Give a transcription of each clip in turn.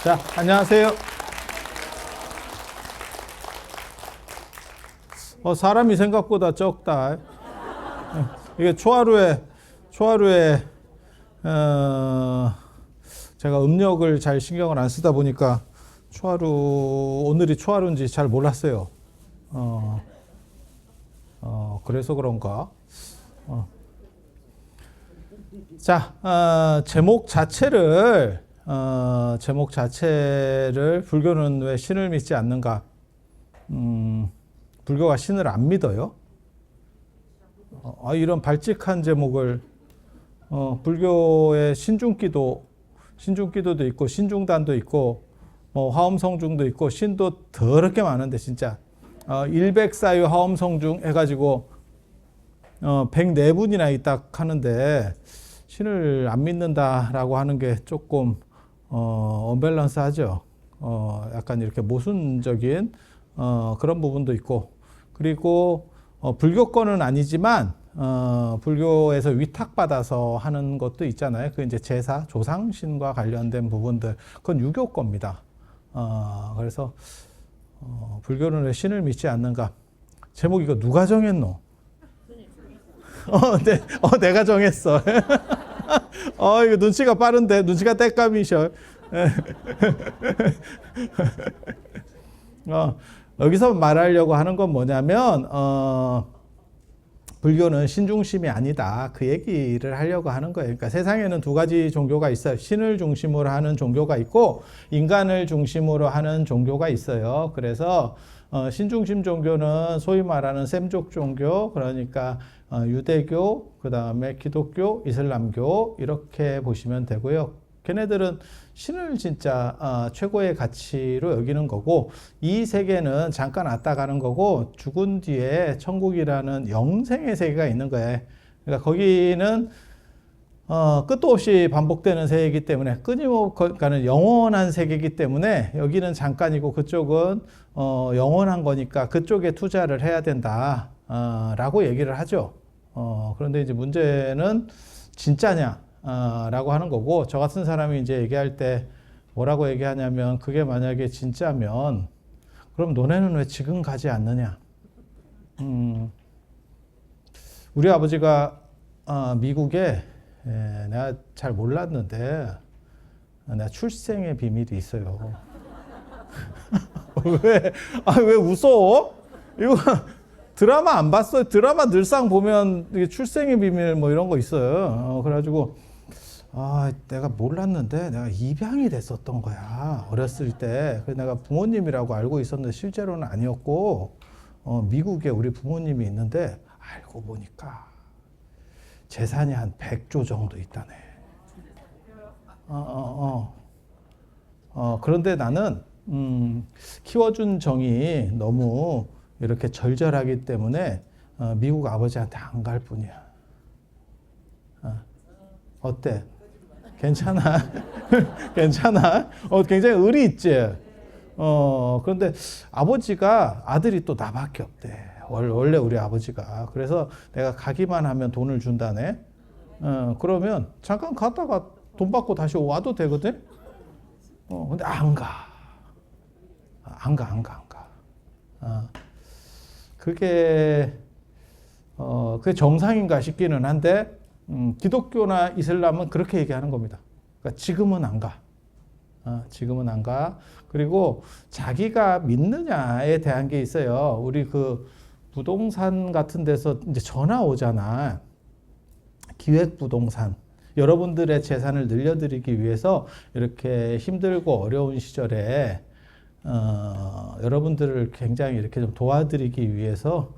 자, 안녕하세요. 사람이 생각보다 적다. 이게 초하루에, 제가 음력을 잘 신경을 안 쓰다 보니까 오늘이 초하루인지 잘 몰랐어요. 그래서 그런가. 자, 제목 자체를 불교는 왜 신을 믿지 않는가? 불교가 신을 안 믿어요? 이런 발칙한 제목을, 불교의 신중기도도 있고, 신중단도 있고, 화엄성중도 있고, 신도 더럽게 많은데, 진짜. 일백사유 화엄성중 해가지고, 104분이나 있다 하는데, 신을 안 믿는다라고 하는 게 조금, 언밸런스 하죠. 약간 이렇게 모순적인, 그런 부분도 있고, 그리고, 불교권은 아니지만, 불교에서 위탁받아서 하는 것도 있잖아요. 그 이제 제사, 조상신과 관련된 부분들. 그건 유교권입니다. 그래서, 불교는 왜 신을 믿지 않는가? 제목 이거 누가 정했노? 내가 정했어. 이거 눈치가 빠른데, 눈치가 떼감이셔. 여기서 말하려고 하는 건 뭐냐면, 불교는 신중심이 아니다. 그 얘기를 하려고 하는 거예요. 그러니까 세상에는 두 가지 종교가 있어요. 신을 중심으로 하는 종교가 있고, 인간을 중심으로 하는 종교가 있어요. 그래서, 신중심 종교는 소위 말하는 셈족 종교, 그러니까, 유대교, 그 다음에 기독교, 이슬람교, 이렇게 보시면 되고요. 걔네들은 신을 진짜 최고의 가치로 여기는 거고, 이 세계는 잠깐 왔다 가는 거고, 죽은 뒤에 천국이라는 영생의 세계가 있는 거예요. 그러니까 거기는 끝도 없이 반복되는 세계이기 때문에, 그러니까는 영원한 세계이기 때문에, 여기는 잠깐이고 그쪽은 영원한 거니까 그쪽에 투자를 해야 된다 라고 얘기를 하죠. 그런데 이제 문제는 진짜냐 라고 하는 거고, 저 같은 사람이 이제 얘기할 때 뭐라고 얘기하냐면, 그게 만약에 진짜면 그럼 너네는 왜 지금 가지 않느냐. 우리 아버지가 미국에, 내가 잘 몰랐는데 내가 출생의 비밀이 있어요. 왜 웃어? 이거 드라마 안 봤어요? 드라마 늘상 보면 출생의 비밀 뭐 이런 거 있어요. 그래가지고 내가 몰랐는데 내가 입양이 됐었던 거야. 어렸을 때. 그래서 내가 부모님이라고 알고 있었는데 실제로는 아니었고, 미국에 우리 부모님이 있는데 알고 보니까 재산이 한 100조 정도 있다네. 그런데 나는 키워준 정이 너무 이렇게 절절하기 때문에 미국 아버지한테 안 갈 뿐이야. 어때? 괜찮아? 괜찮아? 굉장히 의리 있지? 그런데 아버지가 아들이 또 나밖에 없대. 원래 우리 아버지가. 그래서 내가 가기만 하면 돈을 준다네. 그러면 잠깐 갔다가 돈 받고 다시 와도 되거든? 근데 안 가. 안 가. 그게 정상인가 싶기는 한데, 기독교나 이슬람은 그렇게 얘기하는 겁니다. 그러니까 지금은 안 가. 지금은 안 가. 그리고 자기가 믿느냐에 대한 게 있어요. 우리 그 부동산 같은 데서 이제 전화 오잖아. 기획부동산. 여러분들의 재산을 늘려드리기 위해서 이렇게 힘들고 어려운 시절에 여러분들을 굉장히 이렇게 좀 도와드리기 위해서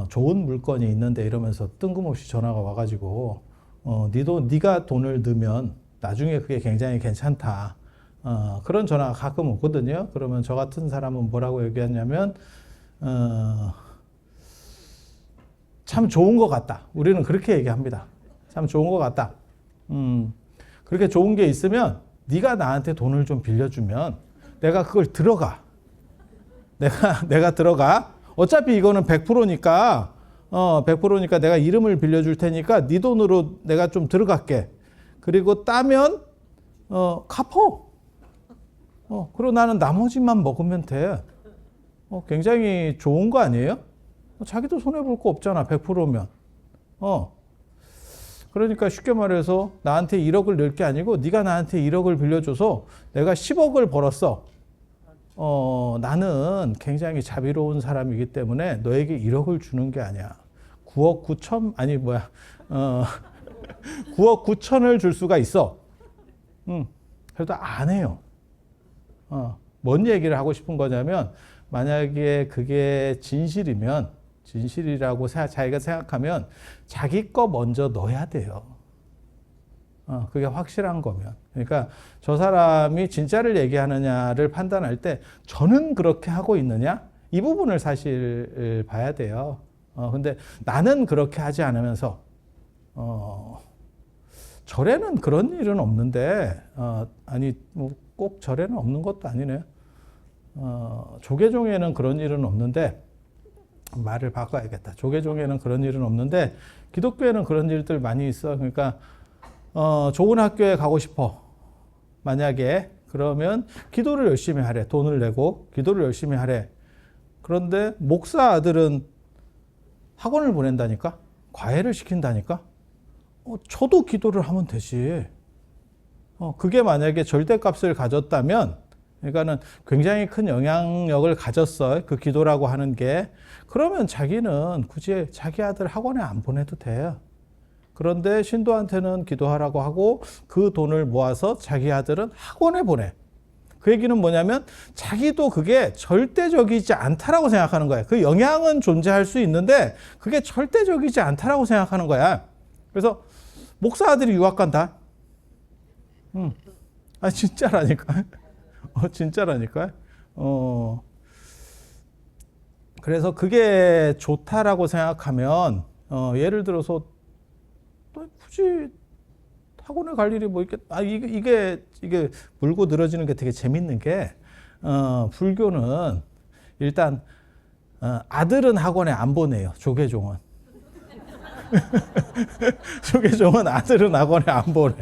좋은 물건이 있는데 이러면서 뜬금없이 전화가 와가지고 네가 돈을 넣으면 나중에 그게 굉장히 괜찮다. 그런 전화가 가끔 오거든요. 그러면 저 같은 사람은 뭐라고 얘기하냐면 참 좋은 것 같다. 우리는 그렇게 얘기합니다. 참 좋은 것 같다. 그렇게 좋은 게 있으면 네가 나한테 돈을 좀 빌려주면 내가 그걸 들어가. 내가 들어가. 어차피 이거는 100%니까 100%니까 내가 이름을 빌려줄 테니까 네 돈으로 내가 좀 들어갈게. 그리고 따면 갚어. 그리고 나는 나머지만 먹으면 돼. 굉장히 좋은 거 아니에요? 자기도 손해볼 거 없잖아, 100%면. 그러니까 쉽게 말해서 나한테 1억을 넣을 게 아니고 네가 나한테 1억을 빌려줘서 내가 10억을 벌었어. 나는 굉장히 자비로운 사람이기 때문에 너에게 1억을 주는 게 아니야. 9억 9천, 아니 뭐야, 9억 9천을 줄 수가 있어. 그래도 안 해요. 뭔 얘기를 하고 싶은 거냐면, 만약에 그게 진실이라고 자기가 생각하면 자기 거 먼저 넣어야 돼요. 그게 확실한 거면. 그러니까 저 사람이 진짜를 얘기하느냐를 판단할 때 저는 그렇게 하고 있느냐? 이 부분을 사실 봐야 돼요. 근데 나는 그렇게 하지 않으면서, 절에는 그런 일은 없는데, 아니, 뭐 꼭 절에는 없는 것도 아니네요. 조계종에는 그런 일은 없는데, 말을 바꿔야겠다. 조계종에는 그런 일은 없는데, 기독교에는 그런 일들 많이 있어. 그러니까, 좋은 학교에 가고 싶어. 만약에, 그러면 기도를 열심히 하래. 돈을 내고, 기도를 열심히 하래. 그런데, 목사 아들은 학원을 보낸다니까? 과외를 시킨다니까? 저도 기도를 하면 되지. 그게 만약에 절대값을 가졌다면, 그러니까는 굉장히 큰 영향력을 가졌어. 그 기도라고 하는 게. 그러면 자기는 굳이 자기 아들 학원에 안 보내도 돼요. 그런데 신도한테는 기도하라고 하고 그 돈을 모아서 자기 아들은 학원에 보내. 그 얘기는 뭐냐면 자기도 그게 절대적이지 않다라고 생각하는 거야. 그 영향은 존재할 수 있는데 그게 절대적이지 않다라고 생각하는 거야. 그래서 목사 아들이 유학 간다. 진짜라니까. 진짜라니까. 그래서 그게 좋다라고 생각하면, 예를 들어서, 또 굳이 학원에 갈 일이 뭐 있겠, 이게 물고 늘어지는 게 되게 재밌는 게, 불교는 일단, 아들은 학원에 안 보내요. 조계종은. 조계종은 아들은 학원에 안 보내.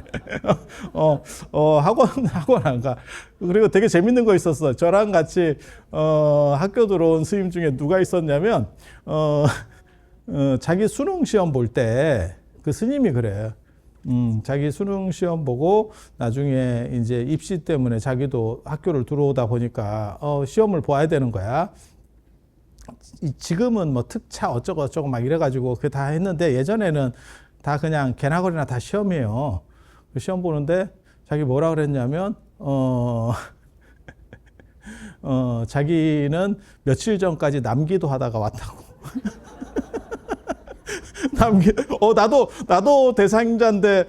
학원 안 가. 그리고 되게 재밌는 거 있었어. 저랑 같이, 학교 들어온 스님 중에 누가 있었냐면, 자기 수능 시험 볼 때, 그 스님이 그래요. 자기 수능 시험 보고 나중에 이제 입시 때문에 자기도 학교를 들어오다 보니까, 시험을 봐야 되는 거야. 지금은 뭐 특차 어쩌고 막 이래가지고 그게 다 했는데 예전에는 다 그냥 개나거리나 다 시험이에요. 시험 보는데 자기 뭐라 그랬냐면 자기는 며칠 전까지 남기도 하다가 왔다고. 나도 대상자인데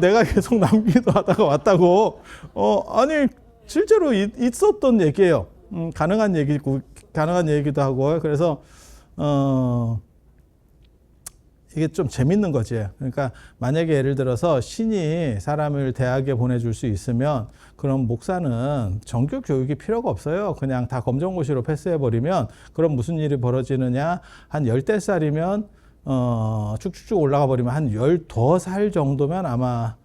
내가 계속 남기도 하다가 왔다고. 아니 실제로 있었던 얘기예요. 가능한 얘기도 하고. 그래서, 이게 좀 재밌는 거지. 그러니까, 만약에 예를 들어서 신이 사람을 대학에 보내줄 수 있으면, 그럼 목사는 정규 교육이 필요가 없어요. 그냥 다 검정고시로 패스해버리면, 그럼 무슨 일이 벌어지느냐? 한 10대살이면, 쭉쭉쭉 올라가 버리면 한 12살 정도면 아마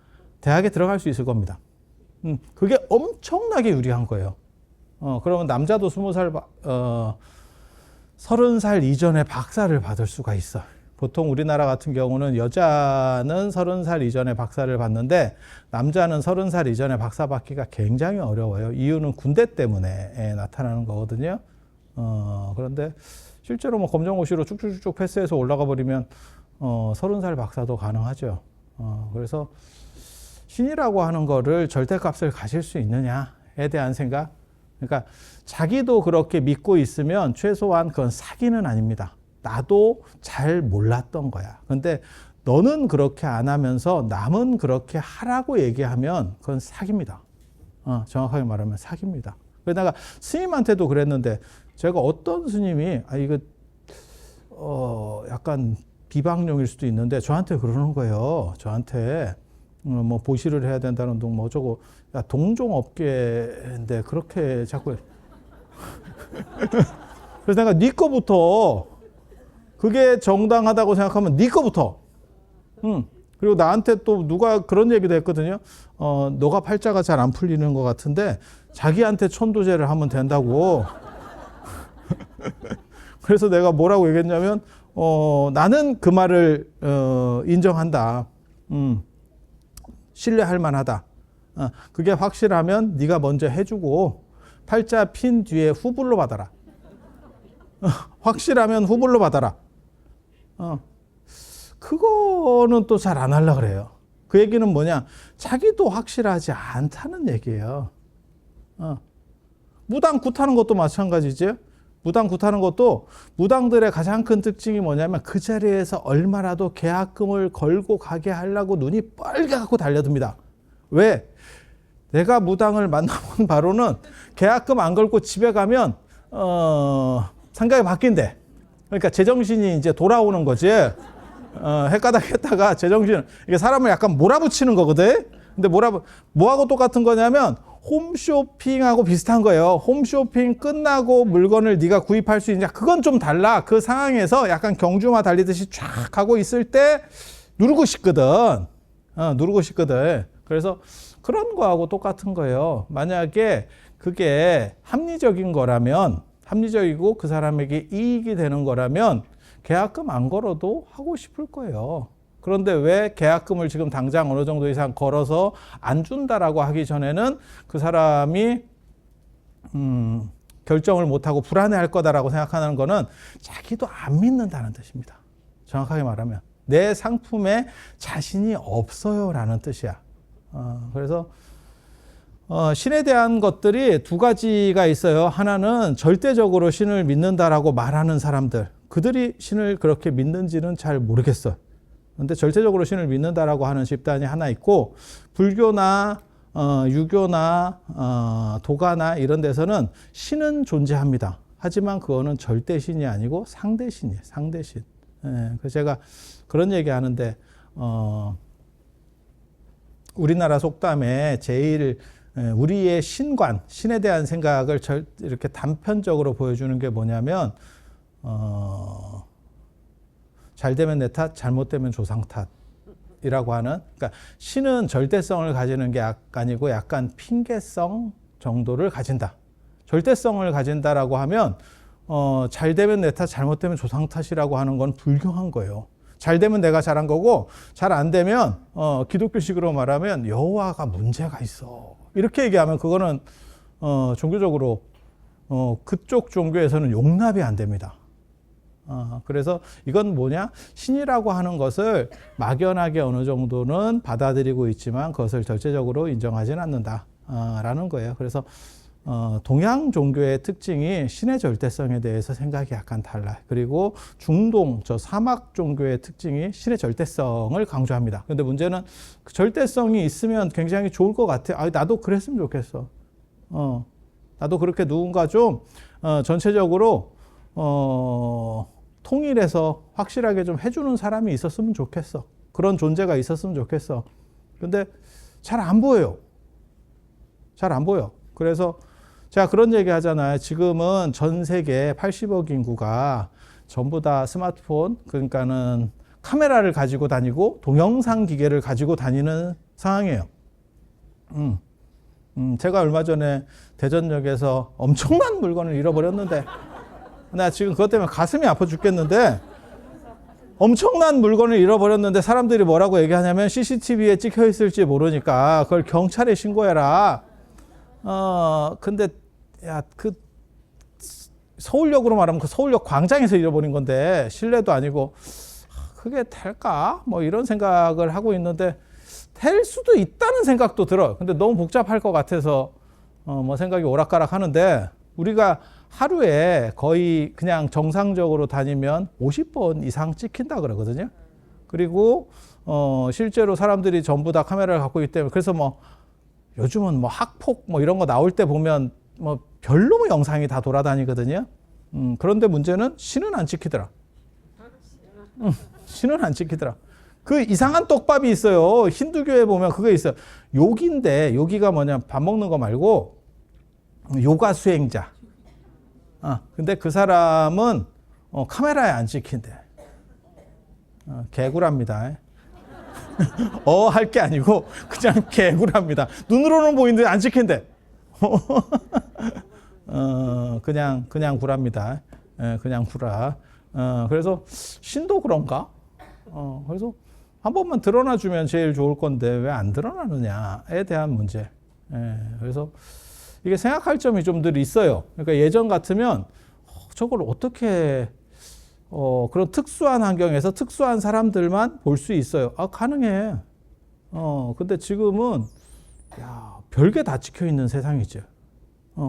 대학에 들어갈 수 있을 겁니다. 그게 엄청나게 유리한 거예요. 그러면 남자도 30살 이전에 박사를 받을 수가 있어. 보통 우리나라 같은 경우는 여자는 30살 이전에 박사를 받는데 남자는 30살 이전에 박사 받기가 굉장히 어려워요. 이유는 군대 때문에 나타나는 거거든요. 그런데 실제로 뭐 검정고시로 쭉쭉쭉 패스해서 올라가 버리면 30살 박사도 가능하죠. 그래서 신이라고 하는 거를 절대값을 가질 수 있느냐에 대한 생각. 그러니까 자기도 그렇게 믿고 있으면 최소한 그건 사기는 아닙니다. 나도 잘 몰랐던 거야. 근데 너는 그렇게 안 하면서 남은 그렇게 하라고 얘기하면 그건 사기입니다. 정확하게 말하면 사기입니다. 그래서 내가 스님한테도 그랬는데 제가 어떤 스님이 약간 비방용일 수도 있는데 저한테 그러는 거예요. 저한테 뭐 보시를 해야 된다는 둥 뭐 어쩌고. 야, 동종업계인데 그렇게 자꾸 그래서 내가 네 거부터 그게 정당하다고 생각하면 네 거부터 그리고 나한테 또 누가 그런 얘기도 했거든요. 너가 팔자가 잘 안 풀리는 것 같은데 자기한테 천도제를 하면 된다고. 그래서 내가 뭐라고 얘기했냐면 나는 그 말을 인정한다. 신뢰할 만하다. 그게 확실하면 네가 먼저 해주고 팔자 핀 뒤에 후불로 받아라. 확실하면 후불로 받아라. 그거는 또 잘 안 하려고 그래요. 그 얘기는 뭐냐? 자기도 확실하지 않다는 얘기예요. 무당 굿하는 것도 마찬가지죠. 무당 굿하는 것도 무당들의 가장 큰 특징이 뭐냐면 그 자리에서 얼마라도 계약금을 걸고 가게 하려고 눈이 빨개갖고 달려듭니다. 왜? 내가 무당을 만나본 바로는 계약금 안 걸고 집에 가면 생각이 바뀐대. 그러니까 제정신이 이제 돌아오는 거지. 헷가닥 했다가 제정신, 이게 사람을 약간 몰아붙이는 거거든. 근데 뭐하고 똑같은 거냐면 홈쇼핑하고 비슷한 거예요. 홈쇼핑 끝나고 물건을 네가 구입할 수 있냐? 그건 좀 달라. 그 상황에서 약간 경주마 달리듯이 쫙 하고 있을 때 누르고 싶거든. 누르고 싶거든. 그래서 그런 거하고 똑같은 거예요. 만약에 그게 합리적인 거라면, 합리적이고 그 사람에게 이익이 되는 거라면 계약금 안 걸어도 하고 싶을 거예요. 그런데 왜 계약금을 지금 당장 어느 정도 이상 걸어서 안 준다라고 하기 전에는 그 사람이 결정을 못하고 불안해할 거다라고 생각하는 거는 자기도 안 믿는다는 뜻입니다. 정확하게 말하면 내 상품에 자신이 없어요라는 뜻이야. 그래서 신에 대한 것들이 두 가지가 있어요. 하나는 절대적으로 신을 믿는다라고 말하는 사람들, 그들이 신을 그렇게 믿는지는 잘 모르겠어요. 그런데 절대적으로 신을 믿는다라고 하는 집단이 하나 있고, 불교나 유교나 도가나 이런 데서는 신은 존재합니다. 하지만 그거는 절대신이 아니고 상대신이에요. 상대신. 그래서 제가 그런 얘기 하는데 우리나라 속담에 제일 우리의 신관, 신에 대한 생각을 이렇게 단편적으로 보여주는 게 뭐냐면 잘 되면 내 탓, 잘못되면 조상 탓이라고 하는, 그러니까 신은 절대성을 가지는 게 아니고 약간 핑계성 정도를 가진다. 절대성을 가진다라고 하면 잘 되면 내 탓, 잘못되면 조상 탓이라고 하는 건 불경한 거예요. 잘 되면 내가 잘한 거고, 잘 안 되면 기독교식으로 말하면 여호와가 문제가 있어. 이렇게 얘기하면 그거는 종교적으로 그쪽 종교에서는 용납이 안 됩니다. 그래서 이건 뭐냐? 신이라고 하는 것을 막연하게 어느 정도는 받아들이고 있지만 그것을 절대적으로 인정하지는 않는다 라는 거예요. 그래서 동양 종교의 특징이 신의 절대성에 대해서 생각이 약간 달라요. 그리고 중동, 사막 종교의 특징이 신의 절대성을 강조합니다. 근데 문제는 그 절대성이 있으면 굉장히 좋을 것 같아요. 나도 그랬으면 좋겠어. 나도 그렇게 누군가 좀 전체적으로 통일해서 확실하게 좀 해주는 사람이 있었으면 좋겠어. 그런 존재가 있었으면 좋겠어. 근데 잘 안 보여요. 잘 안 보여. 그래서 제가 그런 얘기 하잖아요. 지금은 전 세계 80억 인구가 전부 다 스마트폰, 그러니까는 카메라를 가지고 다니고 동영상 기계를 가지고 다니는 상황이에요. 제가 얼마 전에 대전역에서 엄청난 물건을 잃어버렸는데, 나 지금 그것 때문에 가슴이 아파 죽겠는데, 엄청난 물건을 잃어버렸는데 사람들이 뭐라고 얘기하냐면 CCTV에 찍혀 있을지 모르니까 그걸 경찰에 신고해라. 근데 야, 그 서울역으로 말하면 그 서울역 광장에서 잃어버린 건데 실내도 아니고 그게 될까? 뭐 이런 생각을 하고 있는데 될 수도 있다는 생각도 들어요. 근데 너무 복잡할 것 같아서 뭐 생각이 오락가락 하는데, 우리가 하루에 거의 그냥 정상적으로 다니면 50번 이상 찍힌다 그러거든요. 그리고 실제로 사람들이 전부 다 카메라를 갖고 있기 때문에, 그래서 뭐 요즘은 뭐 학폭 뭐 이런 거 나올 때 보면 뭐 별로 영상이 다 돌아다니거든요. 그런데 문제는 신은 안 찍히더라. 신은 안 찍히더라. 그 이상한 떡밥이 있어요. 힌두교에 보면 그게 있어요. 요기인데, 요기가 뭐냐, 밥 먹는 거 말고 요가 수행자. 근데 그 사람은 카메라에 안 찍힌대. 개구랍니다. 할 게 아니고 그냥 개구랍니다. 눈으로는 보이는데 안 찍힌대. 그냥 구라입니다. 그냥 구라. 그래서 신도 그런가? 그래서 한 번만 드러나 주면 제일 좋을 건데 왜 안 드러나느냐에 대한 문제. 그래서 이게 생각할 점이 좀 늘 있어요. 그러니까 예전 같으면 저걸 어떻게 그런 특수한 환경에서 특수한 사람들만 볼 수 있어요. 가능해. 근데 지금은 별게 다 찍혀 있는 세상이죠.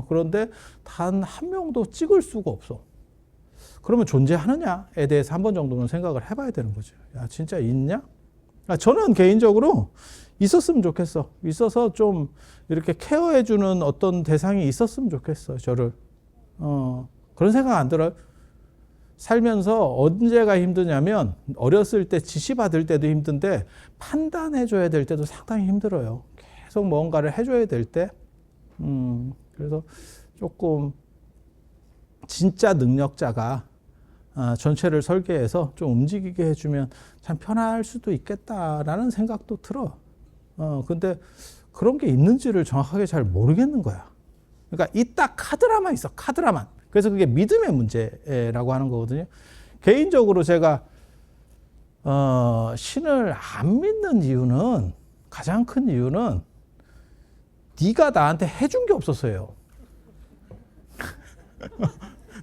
그런데 단 한 명도 찍을 수가 없어. 그러면 존재하느냐에 대해서 한 번 정도는 생각을 해봐야 되는 거죠. 진짜 있냐? 저는 개인적으로 있었으면 좋겠어. 있어서 좀 이렇게 케어해주는 어떤 대상이 있었으면 좋겠어. 저를. 그런 생각 안 들어요? 살면서 언제가 힘드냐면 어렸을 때 지시받을 때도 힘든데 판단해줘야 될 때도 상당히 힘들어요. 계속 뭔가를 해줘야 될 때. 그래서 조금 진짜 능력자가 전체를 설계해서 좀 움직이게 해주면 참 편할 수도 있겠다라는 생각도 들어. 근데 그런 게 있는지를 정확하게 잘 모르겠는 거야. 그러니까 있다 카드라만 있어. 카드라만. 그래서 그게 믿음의 문제라고 하는 거거든요. 개인적으로 제가 신을 안 믿는 이유는, 가장 큰 이유는 네가 나한테 해준 게 없어서예요.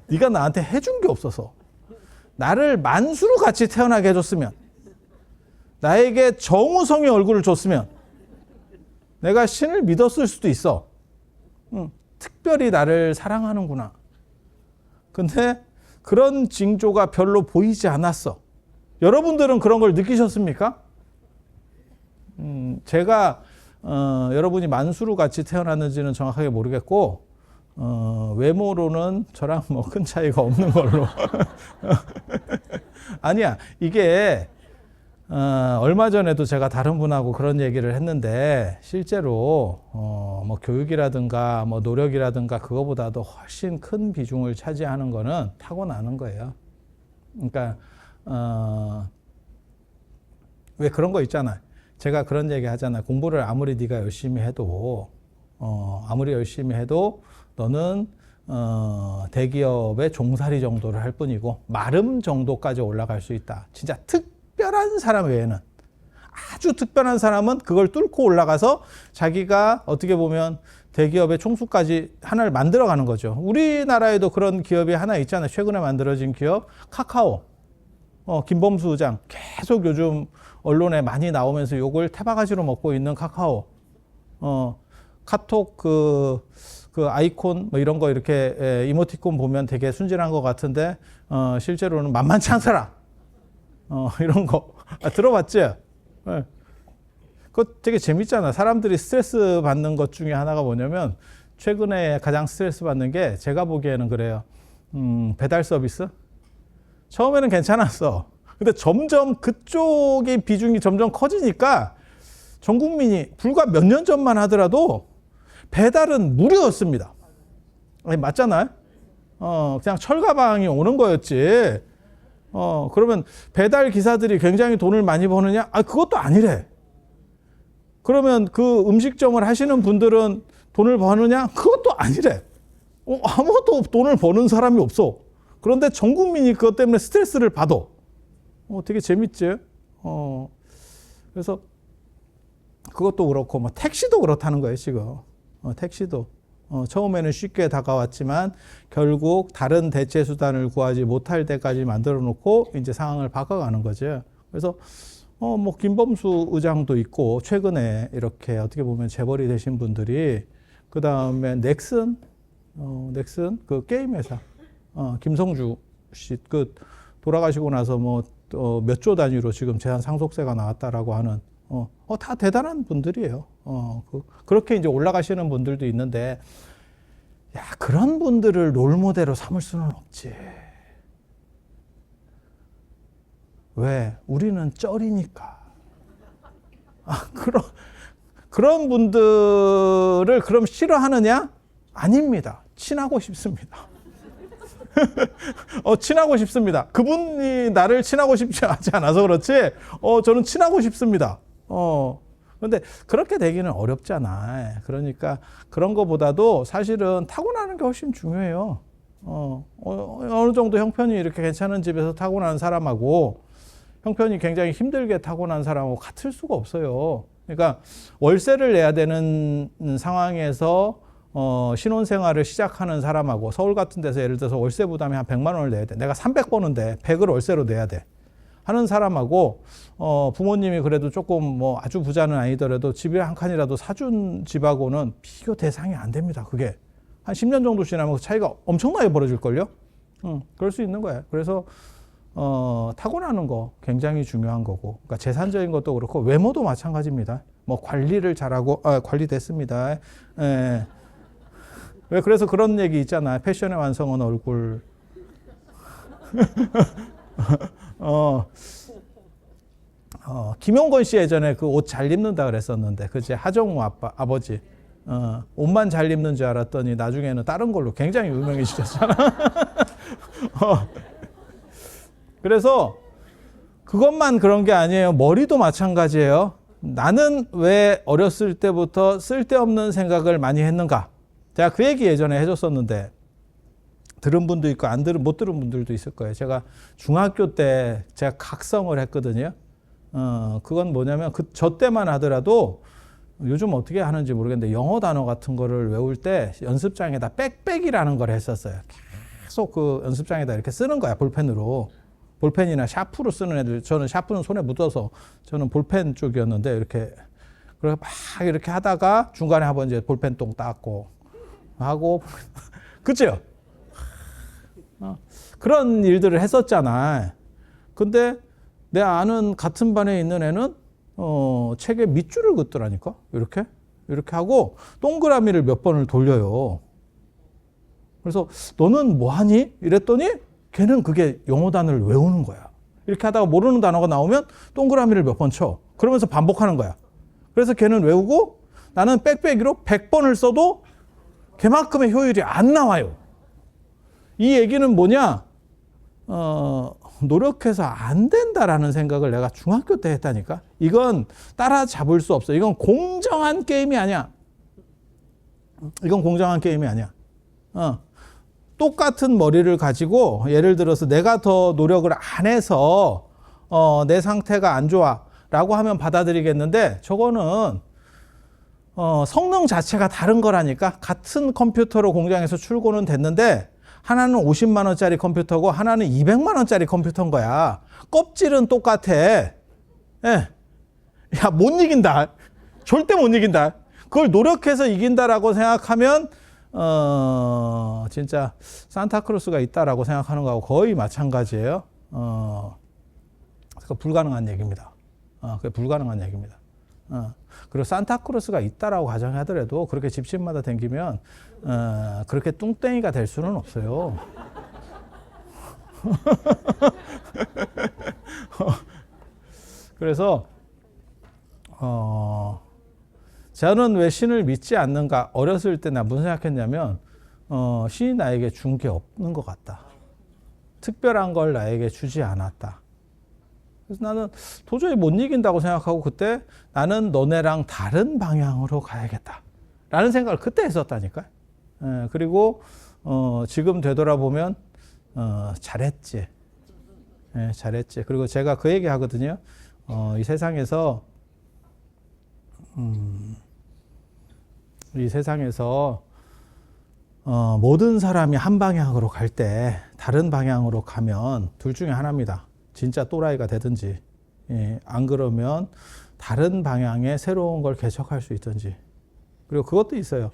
네가 나한테 해준 게 없어서. 나를 만수로 같이 태어나게 해줬으면, 나에게 정우성의 얼굴을 줬으면 내가 신을 믿었을 수도 있어. 특별히 나를 사랑하는구나. 근데 그런 징조가 별로 보이지 않았어. 여러분들은 그런 걸 느끼셨습니까? 제가 여러분이 만수로 같이 태어났는지는 정확하게 모르겠고 외모로는 저랑 뭐 큰 차이가 없는 걸로. 아니야. 이게 얼마 전에도 제가 다른 분하고 그런 얘기를 했는데 실제로 뭐 교육이라든가 뭐 노력이라든가 그거보다도 훨씬 큰 비중을 차지하는 거는 타고나는 거예요. 그러니까 왜 그런 거 있잖아. 제가 그런 얘기 하잖아. 공부를 아무리 네가 열심히 해도 너는 대기업의 종사리 정도를 할 뿐이고 마름 정도까지 올라갈 수 있다. 진짜 특별한 사람 외에는, 아주 특별한 사람은 그걸 뚫고 올라가서 자기가 어떻게 보면 대기업의 총수까지 하나를 만들어가는 거죠. 우리나라에도 그런 기업이 하나 있잖아요. 최근에 만들어진 기업 카카오. 김범수 의장 계속 요즘 언론에 많이 나오면서 욕을 태바가지로 먹고 있는 카카오. 카톡 그 아이콘 뭐 이런 거 이렇게 이모티콘 보면 되게 순진한 것 같은데 실제로는 만만치 않더라. 이런 거 들어봤지? 네. 그거 되게 재밌잖아. 사람들이 스트레스 받는 것 중에 하나가 뭐냐면 최근에 가장 스트레스 받는 게 제가 보기에는 그래요. 배달 서비스? 처음에는 괜찮았어. 근데 점점 그쪽의 비중이 점점 커지니까 전 국민이 불과 몇 년 전만 하더라도 배달은 무료였습니다. 아니, 맞잖아요? 그냥 철가방이 오는 거였지. 그러면 배달 기사들이 굉장히 돈을 많이 버느냐? 그것도 아니래. 그러면 그 음식점을 하시는 분들은 돈을 버느냐? 그것도 아니래. 아무것도 돈을 버는 사람이 없어. 그런데 전 국민이 그것 때문에 스트레스를 받아. 되게 재밌지? 그래서 그것도 그렇고, 뭐 택시도 그렇다는 거예요, 지금. 택시도. 처음에는 쉽게 다가왔지만 결국 다른 대체 수단을 구하지 못할 때까지 만들어 놓고 이제 상황을 바꿔가는 거죠. 그래서 뭐 김범수 의장도 있고 최근에 이렇게 어떻게 보면 재벌이 되신 분들이 그 다음에 넥슨 그 게임 회사 김성주 씨 그 돌아가시고 나서 뭐 몇 조 단위로 지금 재산 상속세가 나왔다라고 하는 다 대단한 분들이에요. 그렇게 이제 올라가시는 분들도 있는데, 그런 분들을 롤모델로 삼을 수는 없지. 왜? 우리는 쩔이니까. 그런 분들을 그럼 싫어하느냐? 아닙니다. 친하고 싶습니다. 친하고 싶습니다. 그분이 나를 친하고 싶지 않아서 그렇지, 저는 친하고 싶습니다. 근데 그렇게 되기는 어렵잖아. 그러니까 그런 거보다도 사실은 타고나는 게 훨씬 중요해요. 어느 정도 형편이 이렇게 괜찮은 집에서 타고난 사람하고 형편이 굉장히 힘들게 타고난 사람하고 같을 수가 없어요. 그러니까 월세를 내야 되는 상황에서 신혼생활을 시작하는 사람하고 서울 같은 데서 예를 들어서 월세 부담이 한 100만 원을 내야 돼. 내가 300 버는데 100을 월세로 내야 돼. 하는 사람하고 부모님이 그래도 조금 뭐 아주 부자는 아니더라도 집에 한 칸이라도 사준 집하고는 비교 대상이 안 됩니다. 그게 한 10년 정도 지나면 그 차이가 엄청나게 벌어질걸요. 그럴 수 있는 거예요. 그래서 타고나는 거 굉장히 중요한 거고, 그러니까 재산적인 것도 그렇고 외모도 마찬가지입니다. 뭐 관리를 잘하고 관리됐습니다. 예. 왜 그래서 그런 얘기 있잖아. 패션의 완성은 얼굴. 김용건 씨 예전에 그 옷 잘 입는다 그랬었는데, 그제 하정우 아버지. 옷만 잘 입는 줄 알았더니 나중에는 다른 걸로 굉장히 유명해지셨잖아. 그래서 그것만 그런 게 아니에요. 머리도 마찬가지예요. 나는 왜 어렸을 때부터 쓸데없는 생각을 많이 했는가? 제가 그 얘기 예전에 해줬었는데 들은 분도 있고 못 들은 분들도 있을 거예요. 제가 중학교 때 제가 각성을 했거든요. 그건 뭐냐면 저 때만 하더라도 요즘 어떻게 하는지 모르겠는데 영어 단어 같은 거를 외울 때 연습장에다 빽빽이라는 걸 했었어요. 계속 그 연습장에다 이렇게 쓰는 거야, 볼펜으로. 볼펜이나 샤프로 쓰는 애들, 저는 샤프는 손에 묻어서 저는 볼펜 쪽이었는데 이렇게 그래서 막 이렇게 하다가 중간에 한번 이제 볼펜 똥 닦고 하고 그죠? 그런 일들을 했었잖아. 근데 내 아는 같은 반에 있는 애는 책에 밑줄을 긋더라니까. 이렇게 하고 동그라미를 몇 번을 돌려요. 그래서 너는 뭐 하니? 이랬더니 걔는 그게 영어 단어를 외우는 거야. 이렇게 하다가 모르는 단어가 나오면 동그라미를 몇 번 쳐. 그러면서 반복하는 거야. 그래서 걔는 외우고 나는 빽빽이로 100번을 써도 걔만큼의 효율이 안 나와요. 이 얘기는 뭐냐? 노력해서 안 된다라는 생각을 내가 중학교 때 했다니까. 이건 따라잡을 수 없어. 이건 공정한 게임이 아니야. 이건 공정한 게임이 아니야. 똑같은 머리를 가지고 예를 들어서 내가 더 노력을 안 해서 내 상태가 안 좋아 라고 하면 받아들이겠는데, 저거는 성능 자체가 다른 거라니까. 같은 컴퓨터로 공장에서 출고는 됐는데 하나는 50만 원짜리 컴퓨터고 하나는 200만 원짜리 컴퓨터인 거야. 껍질은 똑같아. 예. 야, 못 이긴다. 절대 못 이긴다. 그걸 노력해서 이긴다라고 생각하면 진짜 산타크로스가 있다라고 생각하는 거하고 거의 마찬가지예요. 그러니까 불가능한 얘기입니다. 그게 불가능한 얘기입니다. 그리고 산타크로스가 있다라고 가정하더라도 그렇게 집집마다 댕기면 그렇게 뚱땡이가 될 수는 없어요. 그래서 저는 왜 신을 믿지 않는가? 어렸을 때 나 무슨 생각했냐면 신이 나에게 준 게 없는 것 같다. 특별한 걸 나에게 주지 않았다. 그래서 나는 도저히 못 이긴다고 생각하고 그때 나는 너네랑 다른 방향으로 가야겠다 라는 생각을 그때 했었다니까. 그리고 지금 되돌아보면 잘했지. 잘했지. 그리고 제가 그 얘기 하거든요. 이 세상에서 모든 사람이 한 방향으로 갈 때 다른 방향으로 가면 둘 중에 하나입니다. 진짜 또라이가 되든지, 안 그러면 다른 방향의 새로운 걸 개척할 수 있든지. 그리고 그것도 있어요.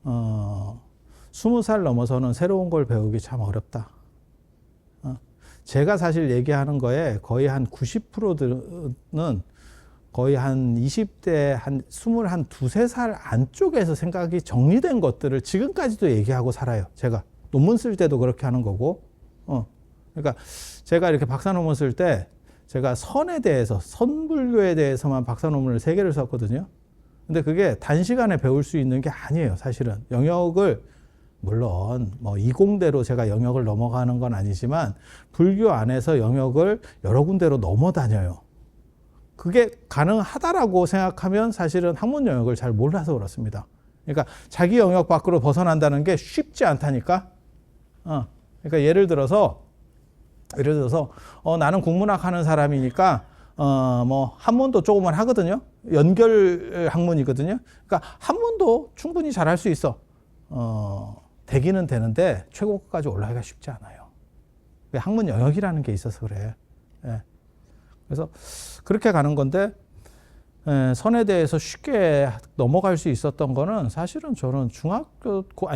20살 넘어서는 새로운 걸 배우기 참 어렵다. 제가 사실 얘기하는 거에 거의 한 90%는 거의 한 20대 한 22살 안쪽에서 생각이 정리된 것들을 지금까지도 얘기하고 살아요. 제가 논문 쓸 때도 그렇게 하는 거고. 그러니까 제가 이렇게 박사 논문 쓸 때 제가 선에 대해서, 선불교에 대해서만 박사 논문을 3개를 썼거든요. 근데 그게 단시간에 배울 수 있는 게 아니에요, 사실은. 영역을 물론 뭐 이공대로 제가 영역을 넘어가는 건 아니지만 불교 안에서 영역을 여러 군데로 넘어다녀요. 그게 가능하다라고 생각하면 사실은 학문 영역을 잘 몰라서 그렇습니다. 그러니까 자기 영역 밖으로 벗어난다는 게 쉽지 않다니까. 그러니까 예를 들어서 나는 국문학 하는 사람이니까 뭐 한문도 조금은 하거든요. 연결 학문이거든요. 그러니까 한문도 충분히 잘할 수 있어. 되기는 되는데 최고까지 올라가기가 쉽지 않아요. 학문 영역이라는 게 있어서 그래. 예. 그래서 그렇게 가는 건데 선에 대해서 쉽게 넘어갈 수 있었던 거는 사실은 저는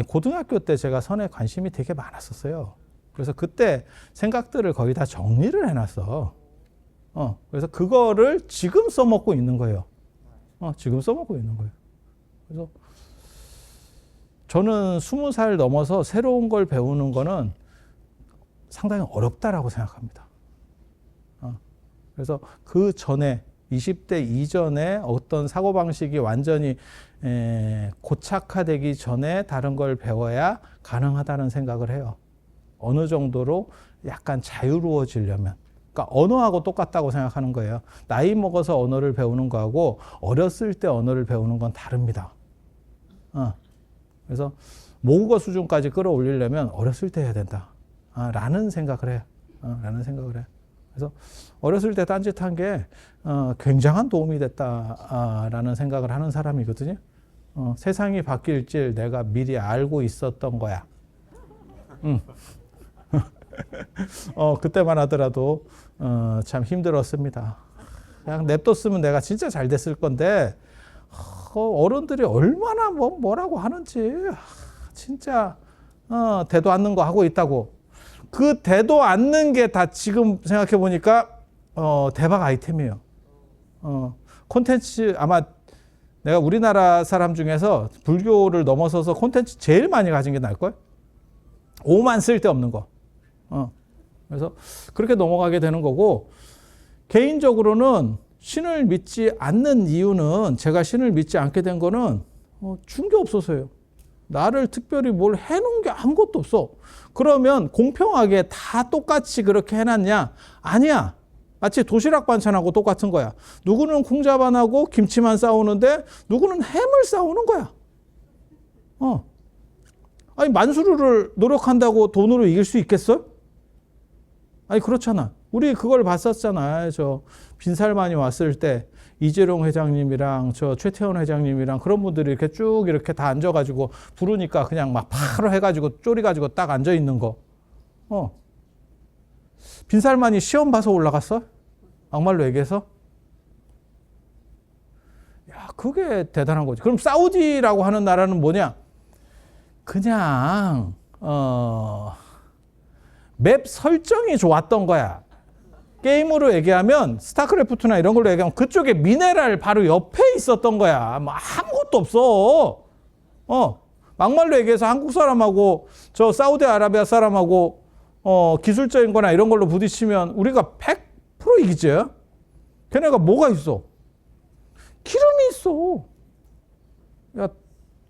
고등학교 때 제가 선에 관심이 되게 많았었어요. 그래서 그때 생각들을 거의 다 정리를 해놨어. 그래서 그거를 지금 써먹고 있는 거예요. 지금 써먹고 있는 거예요. 그래서 저는 20살 넘어서 새로운 걸 배우는 거는 상당히 어렵다라고 생각합니다. 그래서 그 전에 20대 이전에 어떤 사고방식이 완전히 고착화되기 전에 다른 걸 배워야 가능하다는 생각을 해요. 어느 정도로 약간 자유로워지려면. 그러니까 언어하고 똑같다고 생각하는 거예요. 나이 먹어서 언어를 배우는 거하고 어렸을 때 언어를 배우는 건 다릅니다. 그래서 모국어 수준까지 끌어올리려면 어렸을 때 해야 된다. 라는 생각을 해요. 그래서 어렸을 때 딴짓한 게 굉장한 도움이 됐다라는 생각을 하는 사람이거든요. 세상이 바뀔 줄 내가 미리 알고 있었던 거야. 그때만 하더라도 참 힘들었습니다. 그냥 냅뒀으면 내가 진짜 잘 됐을 건데 어른들이 얼마나 뭐라고 하는지 진짜 대도 않는 거 하고 있다고. 그 대도 않는 게 다 지금 생각해 보니까 대박 아이템이에요. 콘텐츠 아마 내가 우리나라 사람 중에서 불교를 넘어서서 콘텐츠 제일 많이 가진 게 날걸? 오만 쓸데없는 거. 그래서 그렇게 넘어가게 되는 거고, 개인적으로는 신을 믿지 않는 이유는, 제가 신을 믿지 않게 된 거는 준 게 없어서요. 나를 특별히 뭘 해놓은 게 아무것도 없어. 그러면 공평하게 다 똑같이 그렇게 해놨냐? 아니야. 마치 도시락 반찬하고 똑같은 거야. 누구는 콩자반하고 김치만 싸우는데 누구는 햄을 싸우는 거야. 아니 만수르를 노력한다고 돈으로 이길 수 있겠어? 아니 그렇잖아. 우리 그걸 봤었잖아. 저 빈살만이 왔을 때 이재룡 회장님이랑 저 최태원 회장님이랑 그런 분들이 이렇게 쭉 이렇게 다 앉아가지고 부르니까 그냥 막 바로 해가지고 쪼리가지고 딱 앉아 있는 거. 빈살만이 시험 봐서 올라갔어? 막말로 얘기해서? 야, 그게 대단한 거지. 그럼 사우디라고 하는 나라는 뭐냐? 그냥 맵 설정이 좋았던 거야. 게임으로 얘기하면 스타크래프트나 이런 걸로 얘기하면 그쪽에 미네랄 바로 옆에 있었던 거야. 뭐 아무것도 없어. 막말로 얘기해서 한국 사람하고 저 사우디아라비아 사람하고 기술적인 거나 이런 걸로 부딪히면 우리가 100% 이기지. 걔네가 뭐가 있어? 기름이 있어. 야,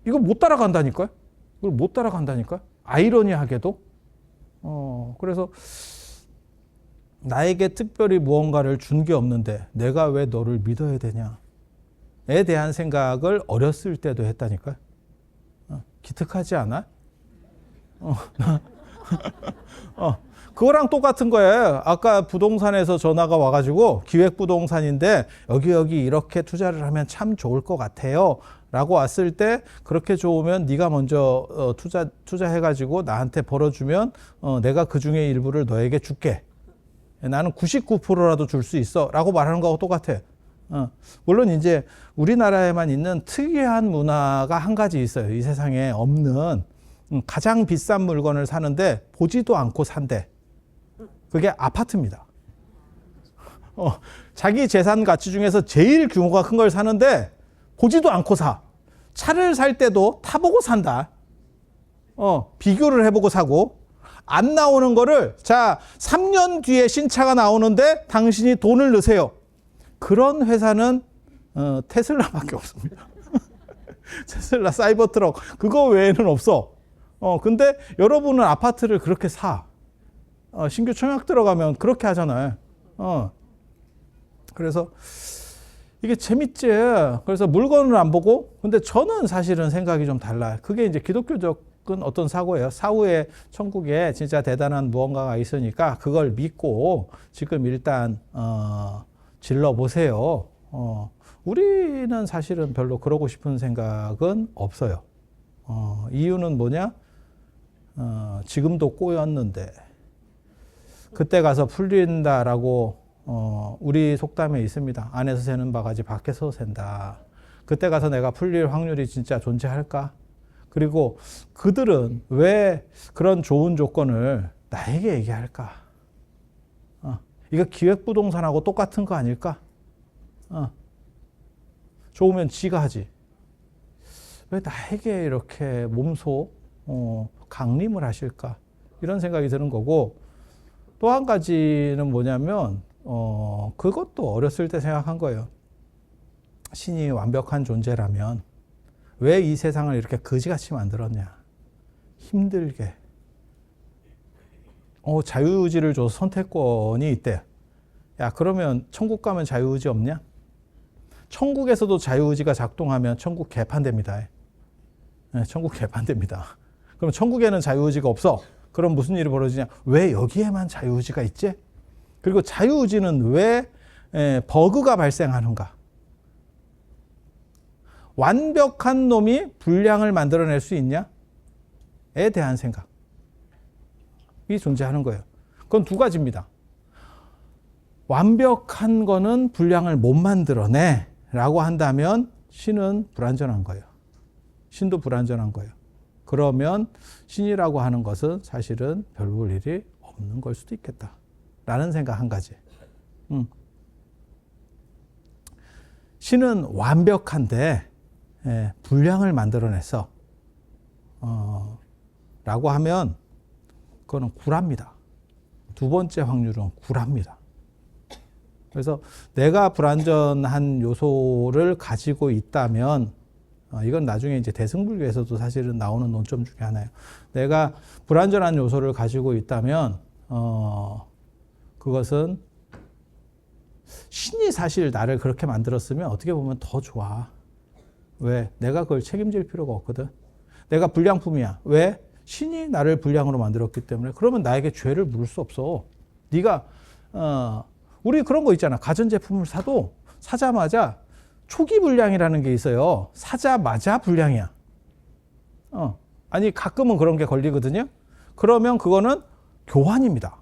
이거 못 따라간다니까? 이걸 못 따라간다니까? 아이러니하게도. 그래서 나에게 특별히 무언가를 준 게 없는데 내가 왜 너를 믿어야 되냐에 대한 생각을 어렸을 때도 했다니까. 기특하지 않아? 그거랑 똑같은 거예요. 아까 부동산에서 전화가 와가지고 기획부동산인데 여기 이렇게 투자를 하면 참 좋을 것 같아요 라고 왔을 때 그렇게 좋으면 네가 먼저 투자해가지고 나한테 벌어주면 내가 그 중에 일부를 너에게 줄게. 나는 99%라도 줄 수 있어 라고 말하는 거하고 똑같아. 물론 이제 우리나라에만 있는 특이한 문화가 한 가지 있어요. 이 세상에 없는. 가장 비싼 물건을 사는데 보지도 않고 산대. 그게 아파트입니다. 자기 재산 가치 중에서 제일 규모가 큰 걸 사는데 보지도 않고 사. 차를 살 때도 타보고 산다. 비교를 해보고 사고. 안 나오는 거를 자 3년 뒤에 신차가 나오는데 당신이 돈을 넣으세요. 그런 회사는 테슬라밖에 없습니다. 테슬라, 사이버트럭 그거 외에는 없어. 근데 여러분은 아파트를 그렇게 사. 신규 청약 들어가면 그렇게 하잖아요. 그래서 이게 재밌지. 그래서 물건을 안 보고, 근데 저는 사실은 생각이 좀 달라요. 그게 이제 기독교적인 어떤 사고예요. 사후에 천국에 진짜 대단한 무언가가 있으니까 그걸 믿고 지금 일단 질러 보세요. 우리는 사실은 별로 그러고 싶은 생각은 없어요. 이유는 뭐냐? 지금도 꼬였는데 그때 가서 풀린다라고 우리 속담에 있습니다. 안에서 새는 바가지 밖에서 샌다. 그때 가서 내가 풀릴 확률이 진짜 존재할까? 그리고 그들은 왜 그런 좋은 조건을 나에게 얘기할까? 이거 기획부동산하고 똑같은 거 아닐까? 좋으면 지가 하지. 왜 나에게 이렇게 몸소 강림을 하실까? 이런 생각이 드는 거고, 또 한 가지는 뭐냐면 그것도 어렸을 때 생각한 거예요. 신이 완벽한 존재라면 왜 이 세상을 이렇게 거지같이 만들었냐? 힘들게. 자유의지를 줘서 선택권이 있대. 야, 그러면 천국 가면 자유의지 없냐? 천국에서도 자유의지가 작동하면 천국 개판됩니다. 네, 천국 개판됩니다. 그럼 천국에는 자유의지가 없어. 그럼 무슨 일이 벌어지냐? 왜 여기에만 자유의지가 있지? 그리고 자유의지는 왜 버그가 발생하는가? 완벽한 놈이 불량을 만들어낼 수 있냐? 에 대한 생각이 존재하는 거예요. 그건 두 가지입니다. 완벽한 거는 불량을 못 만들어내 라고 한다면 신은 불완전한 거예요. 신도 불완전한 거예요. 그러면 신이라고 하는 것은 사실은 별 볼 일이 없는 걸 수도 있겠다 라는 생각 한 가지. 신은 완벽한데 불량을 만들어냈어 라고 하면 그거는 구랍니다. 두 번째 확률은 구랍니다. 그래서 내가 불완전한 요소를 가지고 있다면, 이건 나중에 이제 대승불교에서도 사실은 나오는 논점 중에 하나예요. 내가 불완전한 요소를 가지고 있다면, 그것은 신이 사실 나를 그렇게 만들었으면 어떻게 보면 더 좋아. 왜? 내가 그걸 책임질 필요가 없거든. 내가 불량품이야. 왜? 신이 나를 불량으로 만들었기 때문에. 그러면 나에게 죄를 물을 수 없어. 네가 우리 그런 거 있잖아. 가전제품을 사도 사자마자 초기 불량이라는 게 있어요. 사자마자 불량이야. 아니 가끔은 그런 게 걸리거든요. 그러면 그거는 교환입니다.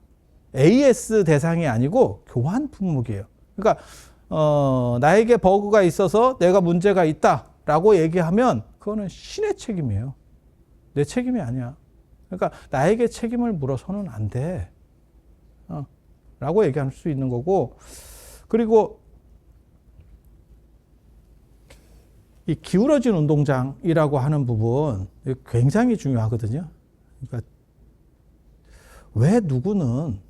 AS 대상이 아니고 교환 품목이에요. 그러니까 나에게 버그가 있어서 내가 문제가 있다라고 얘기하면 그거는 신의 책임이에요. 내 책임이 아니야. 그러니까 나에게 책임을 물어서는 안 돼. 라고 얘기할 수 있는 거고, 그리고 이 기울어진 운동장이라고 하는 부분 굉장히 중요하거든요. 그러니까 왜 누구는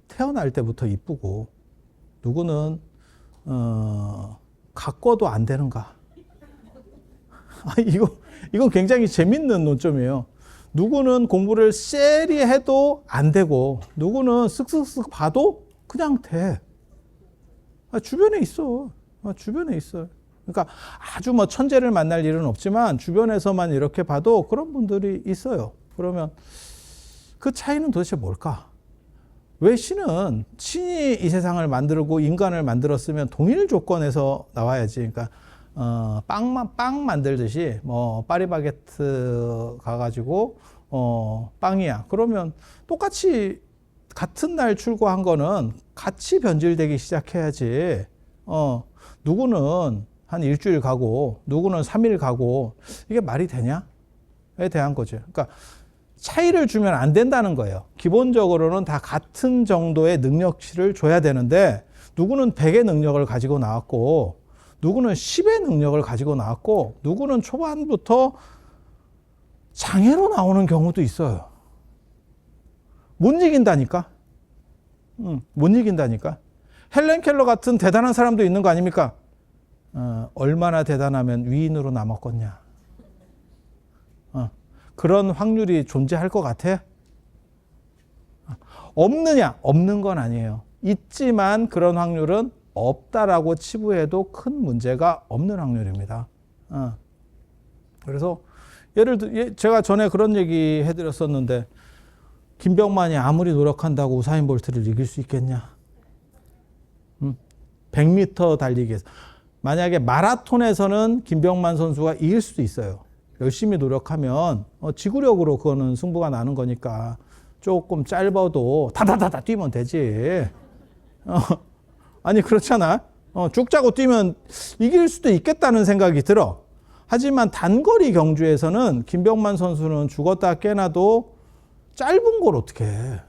태어날 때부터 이쁘고 누구는 가꿔도 안 되는가? 이건 굉장히 재밌는 논점이에요. 누구는 공부를 쎄리 해도 안 되고 누구는 쓱쓱쓱 봐도 그냥 돼. 주변에 있어. 주변에 있어. 그러니까 아주 뭐 천재를 만날 일은 없지만 주변에서만 이렇게 봐도 그런 분들이 있어요. 그러면 그 차이는 도대체 뭘까? 왜 신이 이 세상을 만들고 인간을 만들었으면 동일 조건에서 나와야지. 그러니까 빵 만들듯이 뭐 파리바게트 가가지고 빵이야. 그러면 똑같이 같은 날 출고한 거는 같이 변질되기 시작해야지. 누구는 한 일주일 가고 누구는 3일 가고 이게 말이 되냐?에 대한 거죠. 그러니까 차이를 주면 안 된다는 거예요. 기본적으로는 다 같은 정도의 능력치를 줘야 되는데 누구는 100의 능력을 가지고 나왔고 누구는 10의 능력을 가지고 나왔고 누구는 초반부터 장애로 나오는 경우도 있어요. 못 이긴다니까. 못 이긴다니까. 헬렌 켈러 같은 대단한 사람도 있는 거 아닙니까? 얼마나 대단하면 위인으로 남았겠냐. 그런 확률이 존재할 것 같아? 없느냐? 없는 건 아니에요. 있지만 그런 확률은 없다라고 치부해도 큰 문제가 없는 확률입니다. 그래서 예를 들어 제가 전에 그런 얘기 해드렸었는데 김병만이 아무리 노력한다고 우사인 볼트를 이길 수 있겠냐? 100m 달리기에서 만약에 마라톤에서는 김병만 선수가 이길 수도 있어요. 열심히 노력하면 지구력으로 그거는 승부가 나는 거니까 조금 짧아도 다다다다 뛰면 되지. 아니 그렇잖아. 쭉 짜고 뛰면 이길 수도 있겠다는 생각이 들어. 하지만 단거리 경주에서는 김병만 선수는 죽었다 깨나도 짧은 걸 어떻게 해.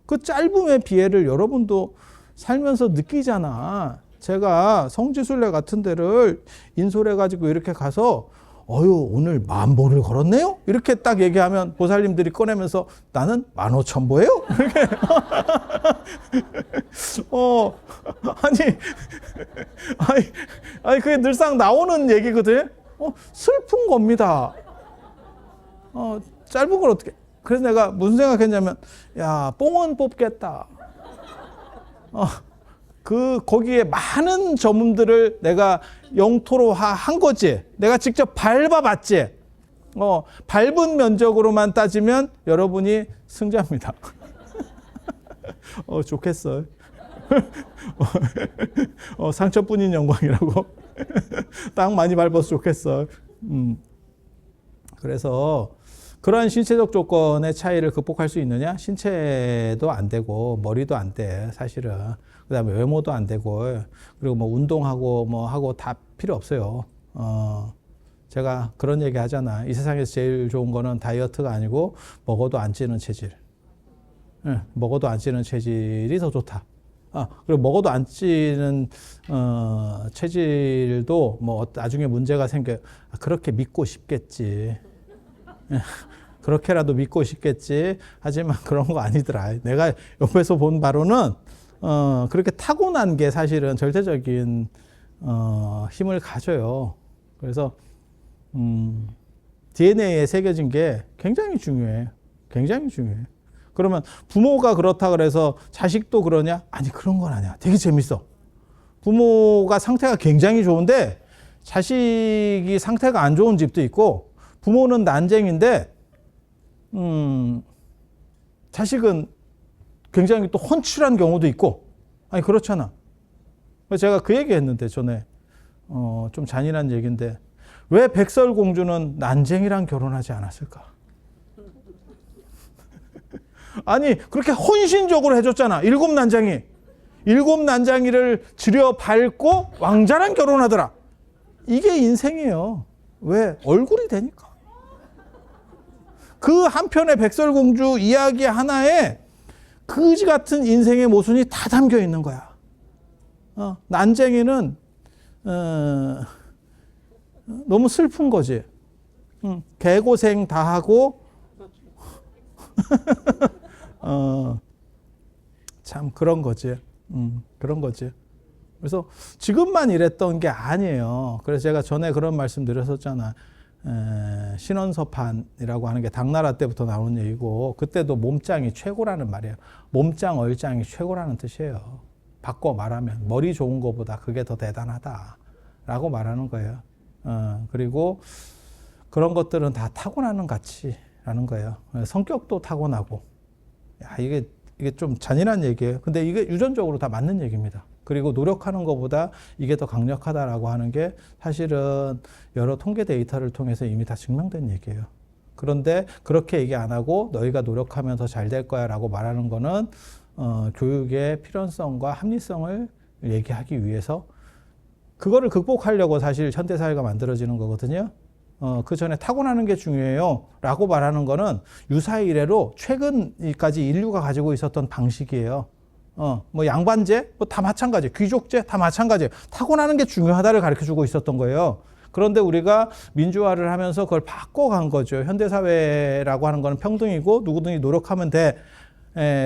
그 짧음의 비애를 여러분도 살면서 느끼잖아. 제가 성지순례 같은 데를 인솔해가지고 이렇게 가서 오늘 10,000보를 걸었네요? 이렇게 딱 얘기하면 보살님들이 꺼내면서 나는 15,000보예요? 이렇게. 아니, 그게 늘상 나오는 얘기거든. 슬픈 겁니다. 짧은 걸 어떻게. 그래서 내가 무슨 생각했냐면, 야, 뽕은 뽑겠다. 거기에 많은 점들을 내가 영토로 한 거지. 내가 직접 밟아봤지. 밟은 면적으로만 따지면 여러분이 승자입니다. 좋겠어. 상처뿐인 영광이라고. 딱 많이 밟아서 좋겠어. 그래서 그러한 신체적 조건의 차이를 극복할 수 있느냐? 신체도 안 되고 머리도 안 돼, 사실은. 그다음에 외모도 안 되고, 그리고 뭐 운동하고 뭐 하고 다 필요 없어요. 제가 그런 얘기 하잖아. 이 세상에서 제일 좋은 거는 다이어트가 아니고 먹어도 안 찌는 체질. 먹어도 안 찌는 체질이 더 좋다. 그리고 먹어도 안 찌는 체질도 뭐 나중에 문제가 생겨. 그렇게 믿고 싶겠지. 그렇게라도 믿고 싶겠지. 하지만 그런 거 아니더라. 내가 옆에서 본 바로는 그렇게 타고난 게 사실은 절대적인 힘을 가져요. 그래서 DNA에 새겨진 게 굉장히 중요해. 굉장히 중요해. 그러면 부모가 그렇다 그래서 자식도 그러냐? 아니, 그런 건 아니야. 되게 재밌어. 부모가 상태가 굉장히 좋은데 자식이 상태가 안 좋은 집도 있고, 부모는 난쟁인데 자식은 굉장히 또 훤칠한 경우도 있고. 아니, 그렇잖아. 제가 그 얘기 했는데 전에 좀 잔인한 얘기인데, 왜 백설공주는 난쟁이랑 결혼하지 않았을까? 아니, 그렇게 헌신적으로 해줬잖아. 일곱 난쟁이를 들여밟고 왕자랑 결혼하더라. 이게 인생이에요. 왜? 얼굴이 되니까. 그 한편의 백설공주 이야기 하나에 그지 같은 인생의 모순이 다 담겨 있는 거야. 난쟁이는 너무 슬픈 거지. 개고생 다 하고 참 그런 거지. 그런 거지. 그래서 지금만 이랬던 게 아니에요. 그래서 제가 전에 그런 말씀 드렸었잖아. 신원서판이라고 하는 게 당나라 때부터 나온 얘기고, 그때도 몸짱이 최고라는 말이에요. 몸짱, 얼짱이 최고라는 뜻이에요. 바꿔 말하면 머리 좋은 거보다 그게 더 대단하다라고 말하는 거예요. 그리고 그런 것들은 다 타고나는 가치라는 거예요. 성격도 타고나고. 야, 이게 좀 잔인한 얘기예요. 근데 이게 유전적으로 다 맞는 얘기입니다. 그리고 노력하는 것보다 이게 더 강력하다라고 하는 게 사실은 여러 통계 데이터를 통해서 이미 다 증명된 얘기예요. 그런데 그렇게 얘기 안 하고 너희가 노력하면 더 잘 될 거야 라고 말하는 거는 교육의 필연성과 합리성을 얘기하기 위해서, 그거를 극복하려고 사실 현대사회가 만들어지는 거거든요. 그 전에 타고나는 게 중요해요 라고 말하는 거는 유사의 이래로 최근까지 인류가 가지고 있었던 방식이에요. 뭐 양반제 뭐 다 마찬가지, 귀족제 다 마찬가지. 타고나는 게 중요하다를 가르쳐 주고 있었던 거예요. 그런데 우리가 민주화를 하면서 그걸 바꿔간 거죠. 현대사회라고 하는 거는 평등이고 누구든지 노력하면 돼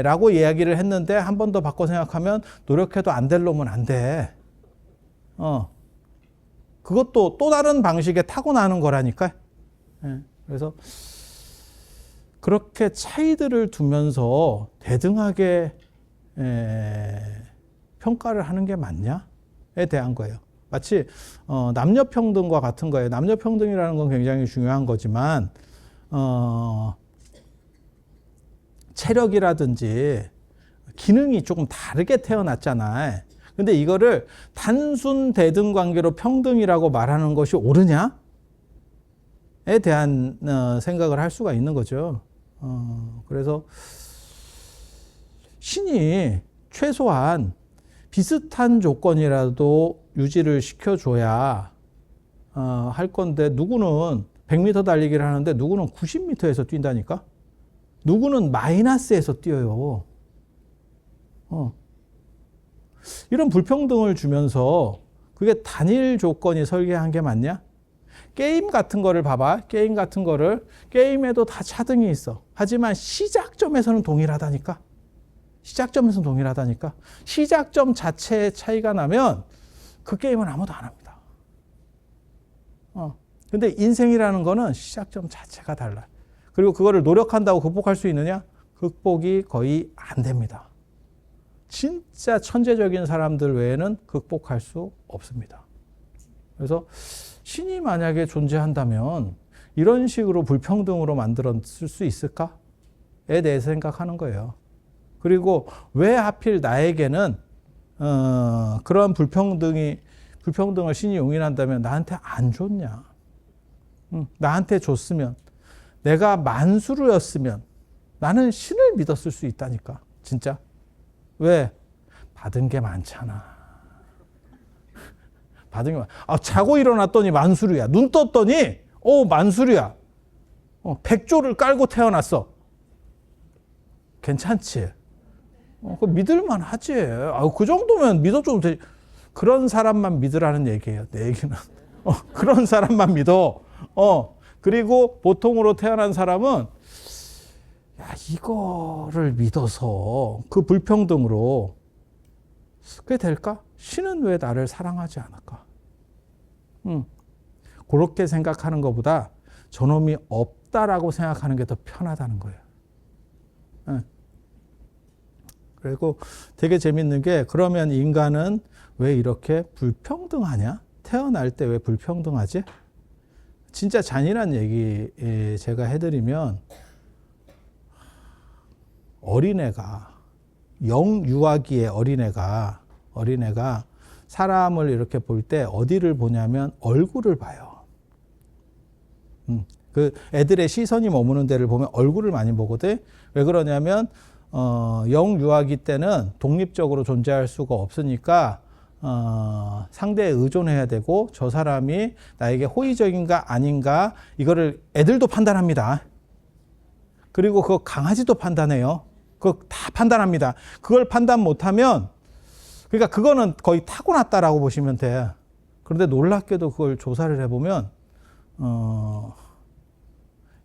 라고 이야기를 했는데, 한 번 더 바꿔 생각하면 노력해도 안 될 놈은 안 돼. 그것도 또 다른 방식의 타고나는 거라니까. 그래서 그렇게 차이들을 두면서 대등하게 평가를 하는 게 맞냐에 대한 거예요. 마치 남녀평등과 같은 거예요. 남녀평등이라는 건 굉장히 중요한 거지만 체력이라든지 기능이 조금 다르게 태어났잖아요. 근데 이거를 단순 대등 관계로 평등이라고 말하는 것이 옳으냐에 대한 생각을 할 수가 있는 거죠. 그래서 신이 최소한 비슷한 조건이라도 유지를 시켜줘야 할 건데, 누구는 100m 달리기를 하는데 누구는 90m에서 뛴다니까? 누구는 마이너스에서 뛰어요. 이런 불평등을 주면서 그게 단일 조건이 설계한 게 맞냐? 게임 같은 거를 봐봐. 게임 같은 거를. 게임에도 다 차등이 있어. 하지만 시작점에서는 동일하다니까? 시작점에서는 동일하다니까? 시작점 자체의 차이가 나면 그 게임은 아무도 안 합니다. 근데 인생이라는 거는 시작점 자체가 달라요. 그리고 그거를 노력한다고 극복할 수 있느냐? 극복이 거의 안 됩니다. 진짜 천재적인 사람들 외에는 극복할 수 없습니다. 그래서 신이 만약에 존재한다면 이런 식으로 불평등으로 만들었을 수 있을까에 대해서 생각하는 거예요. 그리고 왜 하필 나에게는 그런 불평등을 신이 용인한다면 나한테 안 줬냐? 나한테 줬으면, 내가 만수르였으면 나는 신을 믿었을 수 있다니까. 진짜. 왜? 받은 게 많잖아. 받은 게 자고 일어났더니 만수르야. 눈 떴더니 만수르야. 100조를 깔고 태어났어. 괜찮지? 그 믿을만 하지. 그 정도면 믿어줘도 되지. 그런 사람만 믿으라는 얘기예요. 내 얘기는. 그런 사람만 믿어. 그리고 보통으로 태어난 사람은 이거를 믿어서 그 불평등으로 그게 될까? 신은 왜 나를 사랑하지 않을까? 그렇게 생각하는 것보다 저놈이 없다라고 생각하는 게 더 편하다는 거예요. 그리고 되게 재밌는 게, 그러면 인간은 왜 이렇게 불평등하냐? 태어날 때 왜 불평등하지? 진짜 잔인한 얘기 제가 해드리면, 어린애가, 영유아기의 어린애가 사람을 이렇게 볼 때 어디를 보냐면 얼굴을 봐요. 그 애들의 시선이 머무는 데를 보면 얼굴을 많이 보거든. 왜 그러냐면 영유아기 때는 독립적으로 존재할 수가 없으니까 상대에 의존해야 되고, 저 사람이 나에게 호의적인가 아닌가 이거를 애들도 판단합니다. 그리고 그거 강아지도 판단해요. 그거 다 판단합니다. 그걸 판단 못하면, 그러니까 그거는 거의 타고났다라고 보시면 돼. 그런데 놀랍게도 그걸 조사를 해보면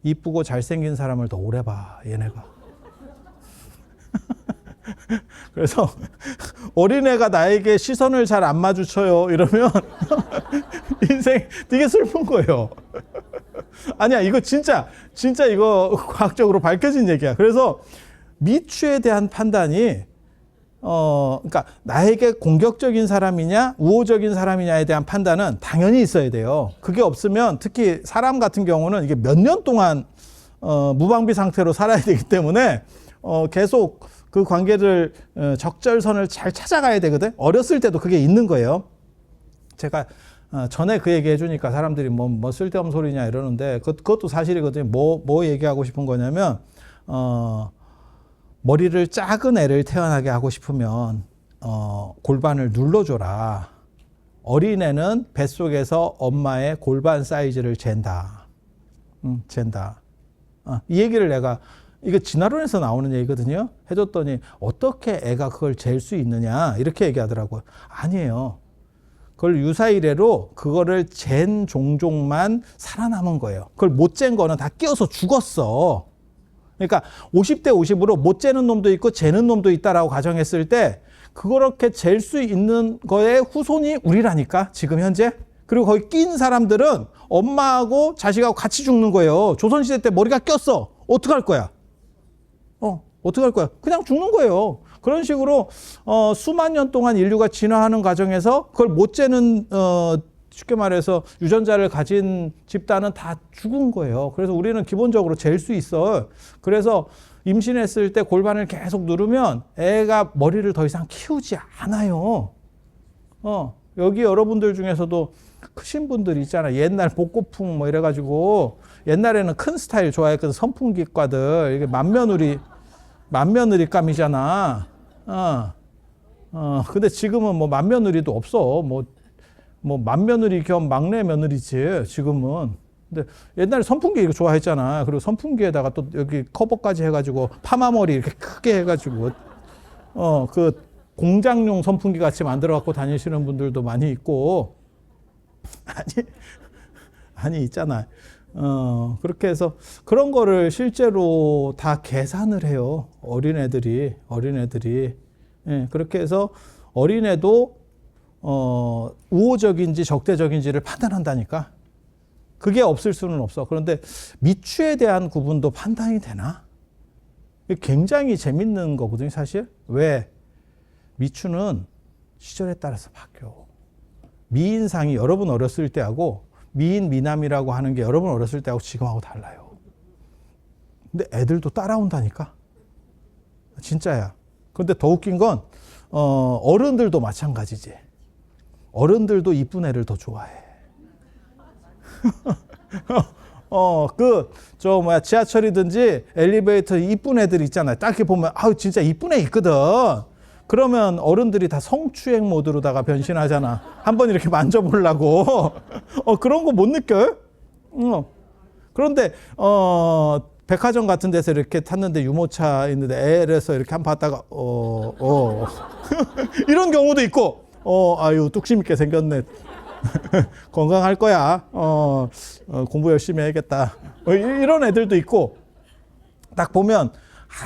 이쁘고 잘생긴 사람을 더 오래 봐, 얘네가. 그래서 어린애가 나에게 시선을 잘 안 마주쳐요 이러면 인생 되게 슬픈 거예요. 아니야, 이거 진짜 이거 과학적으로 밝혀진 얘기야. 그래서 미추에 대한 판단이 그러니까 나에게 공격적인 사람이냐 우호적인 사람이냐에 대한 판단은 당연히 있어야 돼요. 그게 없으면, 특히 사람 같은 경우는 이게 몇 년 동안 무방비 상태로 살아야 되기 때문에 계속 그 관계를 적절선을 잘 찾아가야 되거든. 어렸을 때도 그게 있는 거예요. 제가 전에 그 얘기 해주니까 사람들이 뭐 쓸데없는 소리냐 이러는데, 그것도 사실이거든요. 뭐 얘기하고 싶은 거냐면, 머리를 작은 애를 태어나게 하고 싶으면 골반을 눌러줘라. 어린애는 뱃속에서 엄마의 골반 사이즈를 잰다. 이 얘기를 내가, 이거 진화론에서 나오는 얘기거든요. 해줬더니 어떻게 애가 그걸 잴 수 있느냐 이렇게 얘기하더라고요. 아니에요. 그걸 유사이래로 그거를 잰 종족만 살아남은 거예요. 그걸 못 잰 거는 다 끼어서 죽었어. 그러니까 50대 50으로 못 재는 놈도 있고 재는 놈도 있다라고 가정했을 때, 그렇게 잴 수 있는 거의 후손이 우리라니까, 지금 현재. 그리고 거기 낀 사람들은 엄마하고 자식하고 같이 죽는 거예요. 조선시대 때 머리가 꼈어. 어떡할 거야? 어떡할 거야? 그냥 죽는 거예요. 그런 식으로 수만 년 동안 인류가 진화하는 과정에서 그걸 못 재는 쉽게 말해서 유전자를 가진 집단은 다 죽은 거예요. 그래서 우리는 기본적으로 잴 수 있어. 그래서 임신했을 때 골반을 계속 누르면 애가 머리를 더 이상 키우지 않아요. 여기 여러분들 중에서도 크신 분들 있잖아. 옛날 복고풍 뭐 이래가지고 옛날에는 큰 스타일 좋아했거든. 선풍기과들. 이게 맏며느리감이잖아. 근데 지금은 뭐 맏며느리도 없어. 뭐 맏며느리 겸 막내 며느리지, 지금은. 근데 옛날에 선풍기 이거 좋아했잖아. 그리고 선풍기에다가 또 여기 커버까지 해가지고 파마머리 이렇게 크게 해가지고, 그 공장용 선풍기 같이 만들어 갖고 다니시는 분들도 많이 있고, 아니, 있잖아. 그렇게 해서 그런 거를 실제로 다 계산을 해요. 어린애들이. 예, 그렇게 해서 어린애도 우호적인지 적대적인지를 판단한다니까. 그게 없을 수는 없어. 그런데 미추에 대한 구분도 판단이 되나? 굉장히 재밌는 거거든요, 사실. 왜? 미추는 시절에 따라서 바뀌어. 미인상이 여러분 어렸을 때하고 미인, 미남이라고 하는 게 여러분 어렸을 때하고 지금하고 달라요. 근데 애들도 따라온다니까. 진짜야. 근데 더 웃긴 건 어른들도 마찬가지지. 어른들도 이쁜 애를 더 좋아해. 지하철이든지 엘리베이터 이쁜 애들 있잖아요. 딱 이렇게 보면, 진짜 이쁜 애 있거든. 그러면 어른들이 다 성추행 모드로다가 변신하잖아. 한번 이렇게 만져보려고. 그런 거 못 느껴요? 그런데, 백화점 같은 데서 이렇게 탔는데 유모차 있는데 애에서 이렇게 한번 봤다가, 이런 경우도 있고, 아유, 뚝심 있게 생겼네. 건강할 거야. 공부 열심히 해야겠다. 이런 애들도 있고, 딱 보면,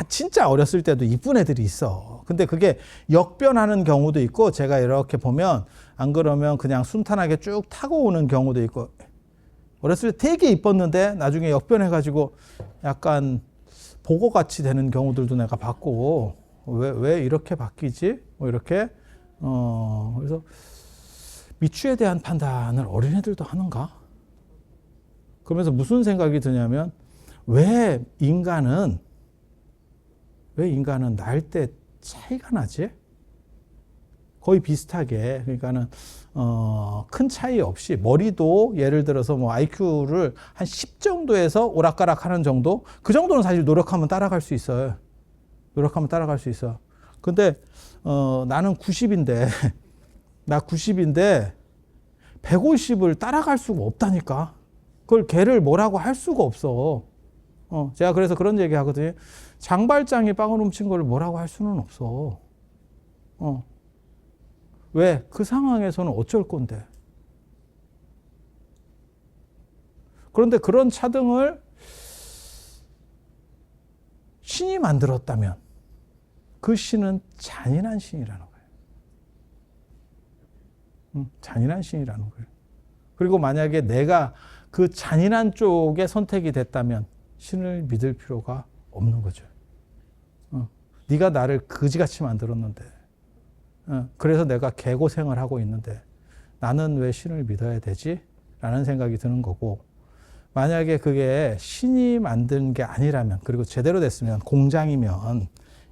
진짜 어렸을 때도 이쁜 애들이 있어. 근데 그게 역변하는 경우도 있고, 제가 이렇게 보면, 안 그러면 그냥 순탄하게 쭉 타고 오는 경우도 있고, 어렸을 때 되게 이뻤는데, 나중에 역변해가지고, 약간 보고같이 되는 경우들도 내가 봤고, 왜 이렇게 바뀌지? 뭐 이렇게. 그래서, 미추에 대한 판단을 어린애들도 하는가? 그러면서 무슨 생각이 드냐면, 왜 인간은 날 때 차이가 나지? 거의 비슷하게. 그러니까는, 큰 차이 없이, 머리도 예를 들어서 뭐 IQ를 한 10 정도에서 오락가락 하는 정도? 그 정도는 사실 노력하면 따라갈 수 있어요. 근데, 나는 90인데, 나 90인데 150을 따라갈 수가 없다니까. 그걸 걔를 뭐라고 할 수가 없어. 제가 그래서 그런 얘기 하거든요. 장발장이 빵을 훔친 걸 뭐라고 할 수는 없어. 왜? 그 상황에서는 어쩔 건데. 그런데 그런 차등을 신이 만들었다면 그 신은 잔인한 신이라는 거예요. 잔인한 신이라는 거예요. 그리고 만약에 내가 그 잔인한 쪽에 선택이 됐다면 신을 믿을 필요가 없는 거죠. 네가 나를 그지같이 만들었는데, 그래서 내가 개고생을 하고 있는데 나는 왜 신을 믿어야 되지? 라는 생각이 드는 거고, 만약에 그게 신이 만든 게 아니라면, 그리고 제대로 됐으면, 공장이면,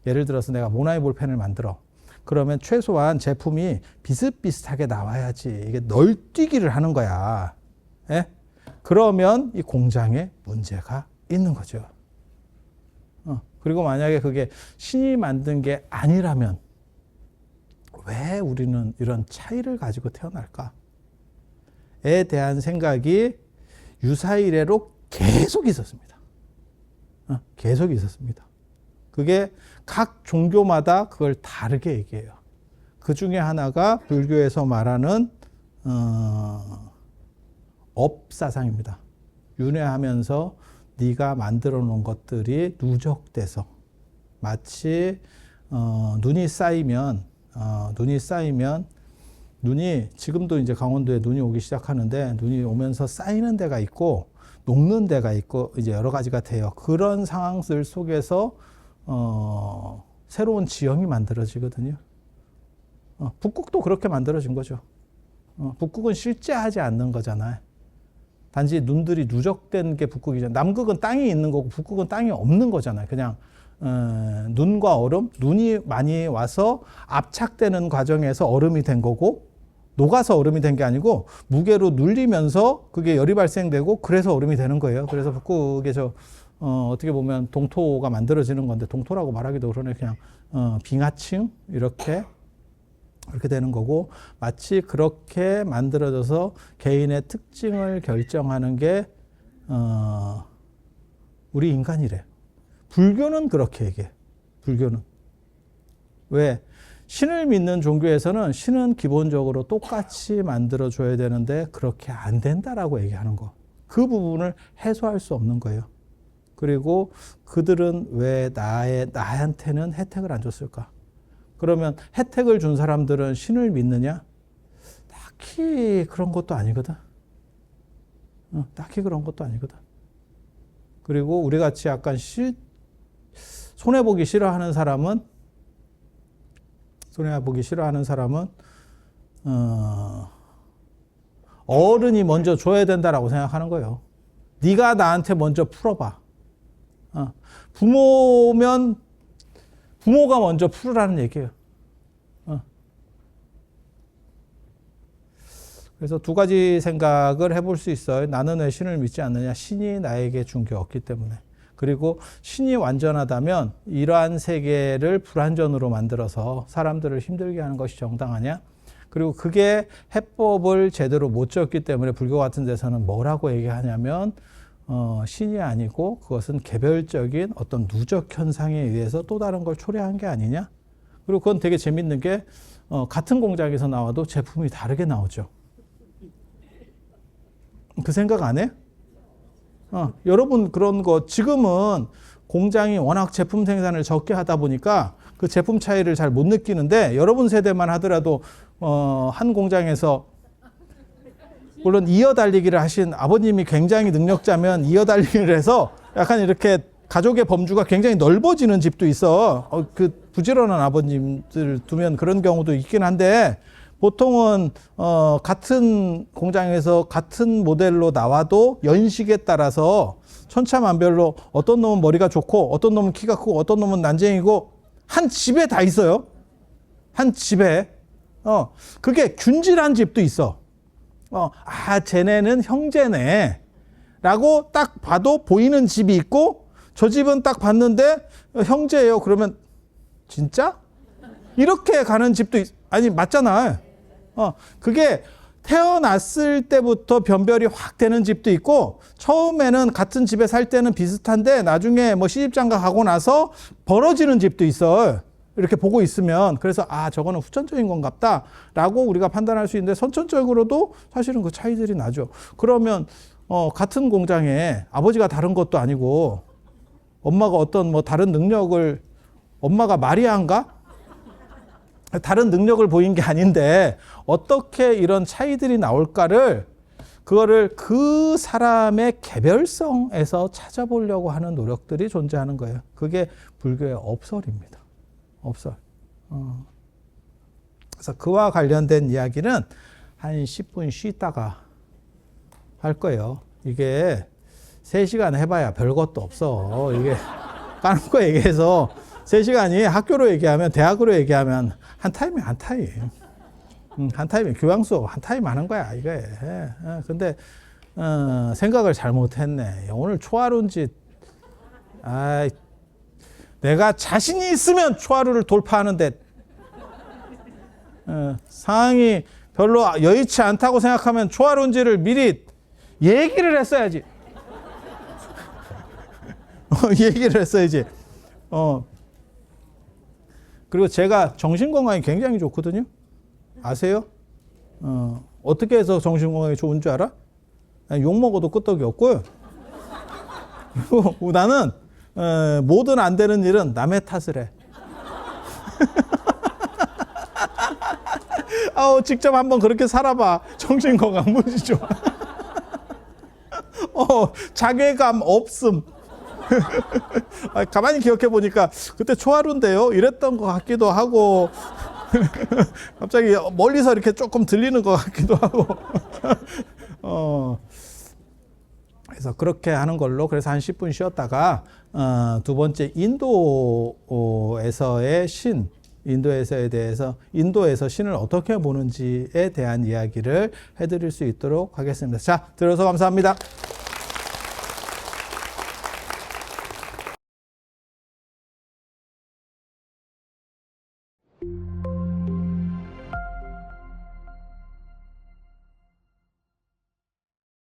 예를 들어서 내가 모나미 볼펜을 만들어. 그러면 최소한 제품이 비슷비슷하게 나와야지. 이게 널뛰기를 하는 거야. 예? 그러면 이 공장에 문제가 있는 거죠. 그리고 만약에 그게 신이 만든 게 아니라면 왜 우리는 이런 차이를 가지고 태어날까에 대한 생각이 유사 이래로 계속 있었습니다. 계속 있었습니다. 그게 각 종교마다 그걸 다르게 얘기해요. 그 중에 하나가 불교에서 말하는 업사상입니다. 윤회하면서 네가 만들어 놓은 것들이 누적돼서 마치 눈이 쌓이면 눈이 지금도 이제 강원도에 눈이 오기 시작하는데 눈이 오면서 쌓이는 데가 있고 녹는 데가 있고 이제 여러 가지가 돼요. 그런 상황들 속에서 새로운 지형이 만들어지거든요. 북극도 그렇게 만들어진 거죠. 북극은 실제하지 않는 거잖아요. 단지 눈들이 누적된 게 북극이잖아요. 남극은 땅이 있는 거고 북극은 땅이 없는 거잖아요. 그냥 눈과 얼음, 눈이 많이 와서 압착되는 과정에서 얼음이 된 거고 녹아서 얼음이 된 게 아니고 무게로 눌리면서 그게 열이 발생되고 그래서 얼음이 되는 거예요. 그래서 북극에서 어떻게 보면 동토가 만들어지는 건데 동토라고 말하기도 그러네. 그냥 빙하층 이렇게 되는 거고 마치 그렇게 만들어져서 개인의 특징을 결정하는 게 우리 인간이래. 불교는 그렇게 얘기해. 불교는. 왜? 신을 믿는 종교에서는 신은 기본적으로 똑같이 만들어줘야 되는데 그렇게 안 된다라고 얘기하는 거. 그 부분을 해소할 수 없는 거예요. 그리고 그들은 왜 나한테는 혜택을 안 줬을까? 그러면 혜택을 준 사람들은 신을 믿느냐? 딱히 그런 것도 아니거든. 딱히 그런 것도 아니거든. 그리고 우리 같이 약간 손해보기 싫어하는 사람은 어른이 먼저 줘야 된다라고 생각하는 거예요. 네가 나한테 먼저 풀어봐. 부모면 부모가 먼저 풀으라는 얘기예요. 그래서 두 가지 생각을 해볼 수 있어요. 나는 왜 신을 믿지 않느냐? 신이 나에게 준 게 없기 때문에. 그리고 신이 완전하다면 이러한 세계를 불완전으로 만들어서 사람들을 힘들게 하는 것이 정당하냐? 그리고 그게 해법을 제대로 못 줬기 때문에 불교 같은 데서는 뭐라고 얘기하냐면 신이 아니고 그것은 개별적인 어떤 누적 현상에 의해서 또 다른 걸 초래한 게 아니냐? 그리고 그건 되게 재밌는 게 같은 공장에서 나와도 제품이 다르게 나오죠. 그 생각 안 해? 여러분 그런 거 지금은 공장이 워낙 제품 생산을 적게 하다 보니까 그 제품 차이를 잘 못 느끼는데 여러분 세대만 하더라도 한 공장에서 물론 이어 달리기를 하신 아버님이 굉장히 능력자면 이어 달리기를 해서 약간 이렇게 가족의 범주가 굉장히 넓어지는 집도 있어. 그 부지런한 아버님들 두면 그런 경우도 있긴 한데 보통은 같은 공장에서 같은 모델로 나와도 연식에 따라서 천차만별로 어떤 놈은 머리가 좋고 어떤 놈은 키가 크고 어떤 놈은 난쟁이고 한 집에 다 있어요. 한 집에. 그게 균질한 집도 있어. 쟤네는 형제네 라고 딱 봐도 보이는 집이 있고 저 집은 딱 봤는데 형제예요. 그러면 진짜? 이렇게 가는 집도 아니 맞잖아. 그게 태어났을 때부터 변별이 확 되는 집도 있고 처음에는 같은 집에 살 때는 비슷한데 나중에 뭐 시집장가 가고 나서 벌어지는 집도 있어. 이렇게 보고 있으면 그래서 저거는 후천적인 건갑다 라고 우리가 판단할 수 있는데 선천적으로도 사실은 그 차이들이 나죠. 그러면 같은 공장에 아버지가 다른 것도 아니고 엄마가 어떤 뭐 다른 능력을 엄마가 마리아인가? 다른 능력을 보인 게 아닌데 어떻게 이런 차이들이 나올까를 그거를 그 사람의 개별성에서 찾아보려고 하는 노력들이 존재하는 거예요. 그게 불교의 업설입니다. 업설. 그래서 그와 관련된 이야기는 한 10분 쉬다가 할 거예요. 이게 3시간 해봐야 별것도 없어. 이게 까는 거 얘기해서 3시간이 학교로 얘기하면 대학으로 얘기하면 한 타임이 한 타임. 한 타임이 교양 수업 한 타임 하는 거야 이게. 근데 생각을 잘못했네. 오늘 초하루인지 내가 자신이 있으면 초하루를 돌파하는데 상황이 별로 여의치 않다고 생각하면 초하루인지를 미리 얘기를 했어야지. 얘기를 했어야지. 그리고 제가 정신건강이 굉장히 좋거든요. 아세요? 어떻게 해서 정신건강이 좋은 줄 알아? 욕먹어도 끄떡이 없고요. 그리고 나는 뭐든 안 되는 일은 남의 탓을 해. 직접 한번 그렇게 살아봐. 정신건강 무지 좋아. 자괴감 없음. 가만히 기억해 보니까 그때 초하루인데요. 이랬던 것 같기도 하고 갑자기 멀리서 이렇게 조금 들리는 것 같기도 하고 그래서 그렇게 하는 걸로 그래서 한 10분 쉬었다가 두 번째 인도에서의 신 인도에서에 대해서 인도에서 신을 어떻게 보는지에 대한 이야기를 해드릴 수 있도록 하겠습니다. 자, 들어서 감사합니다.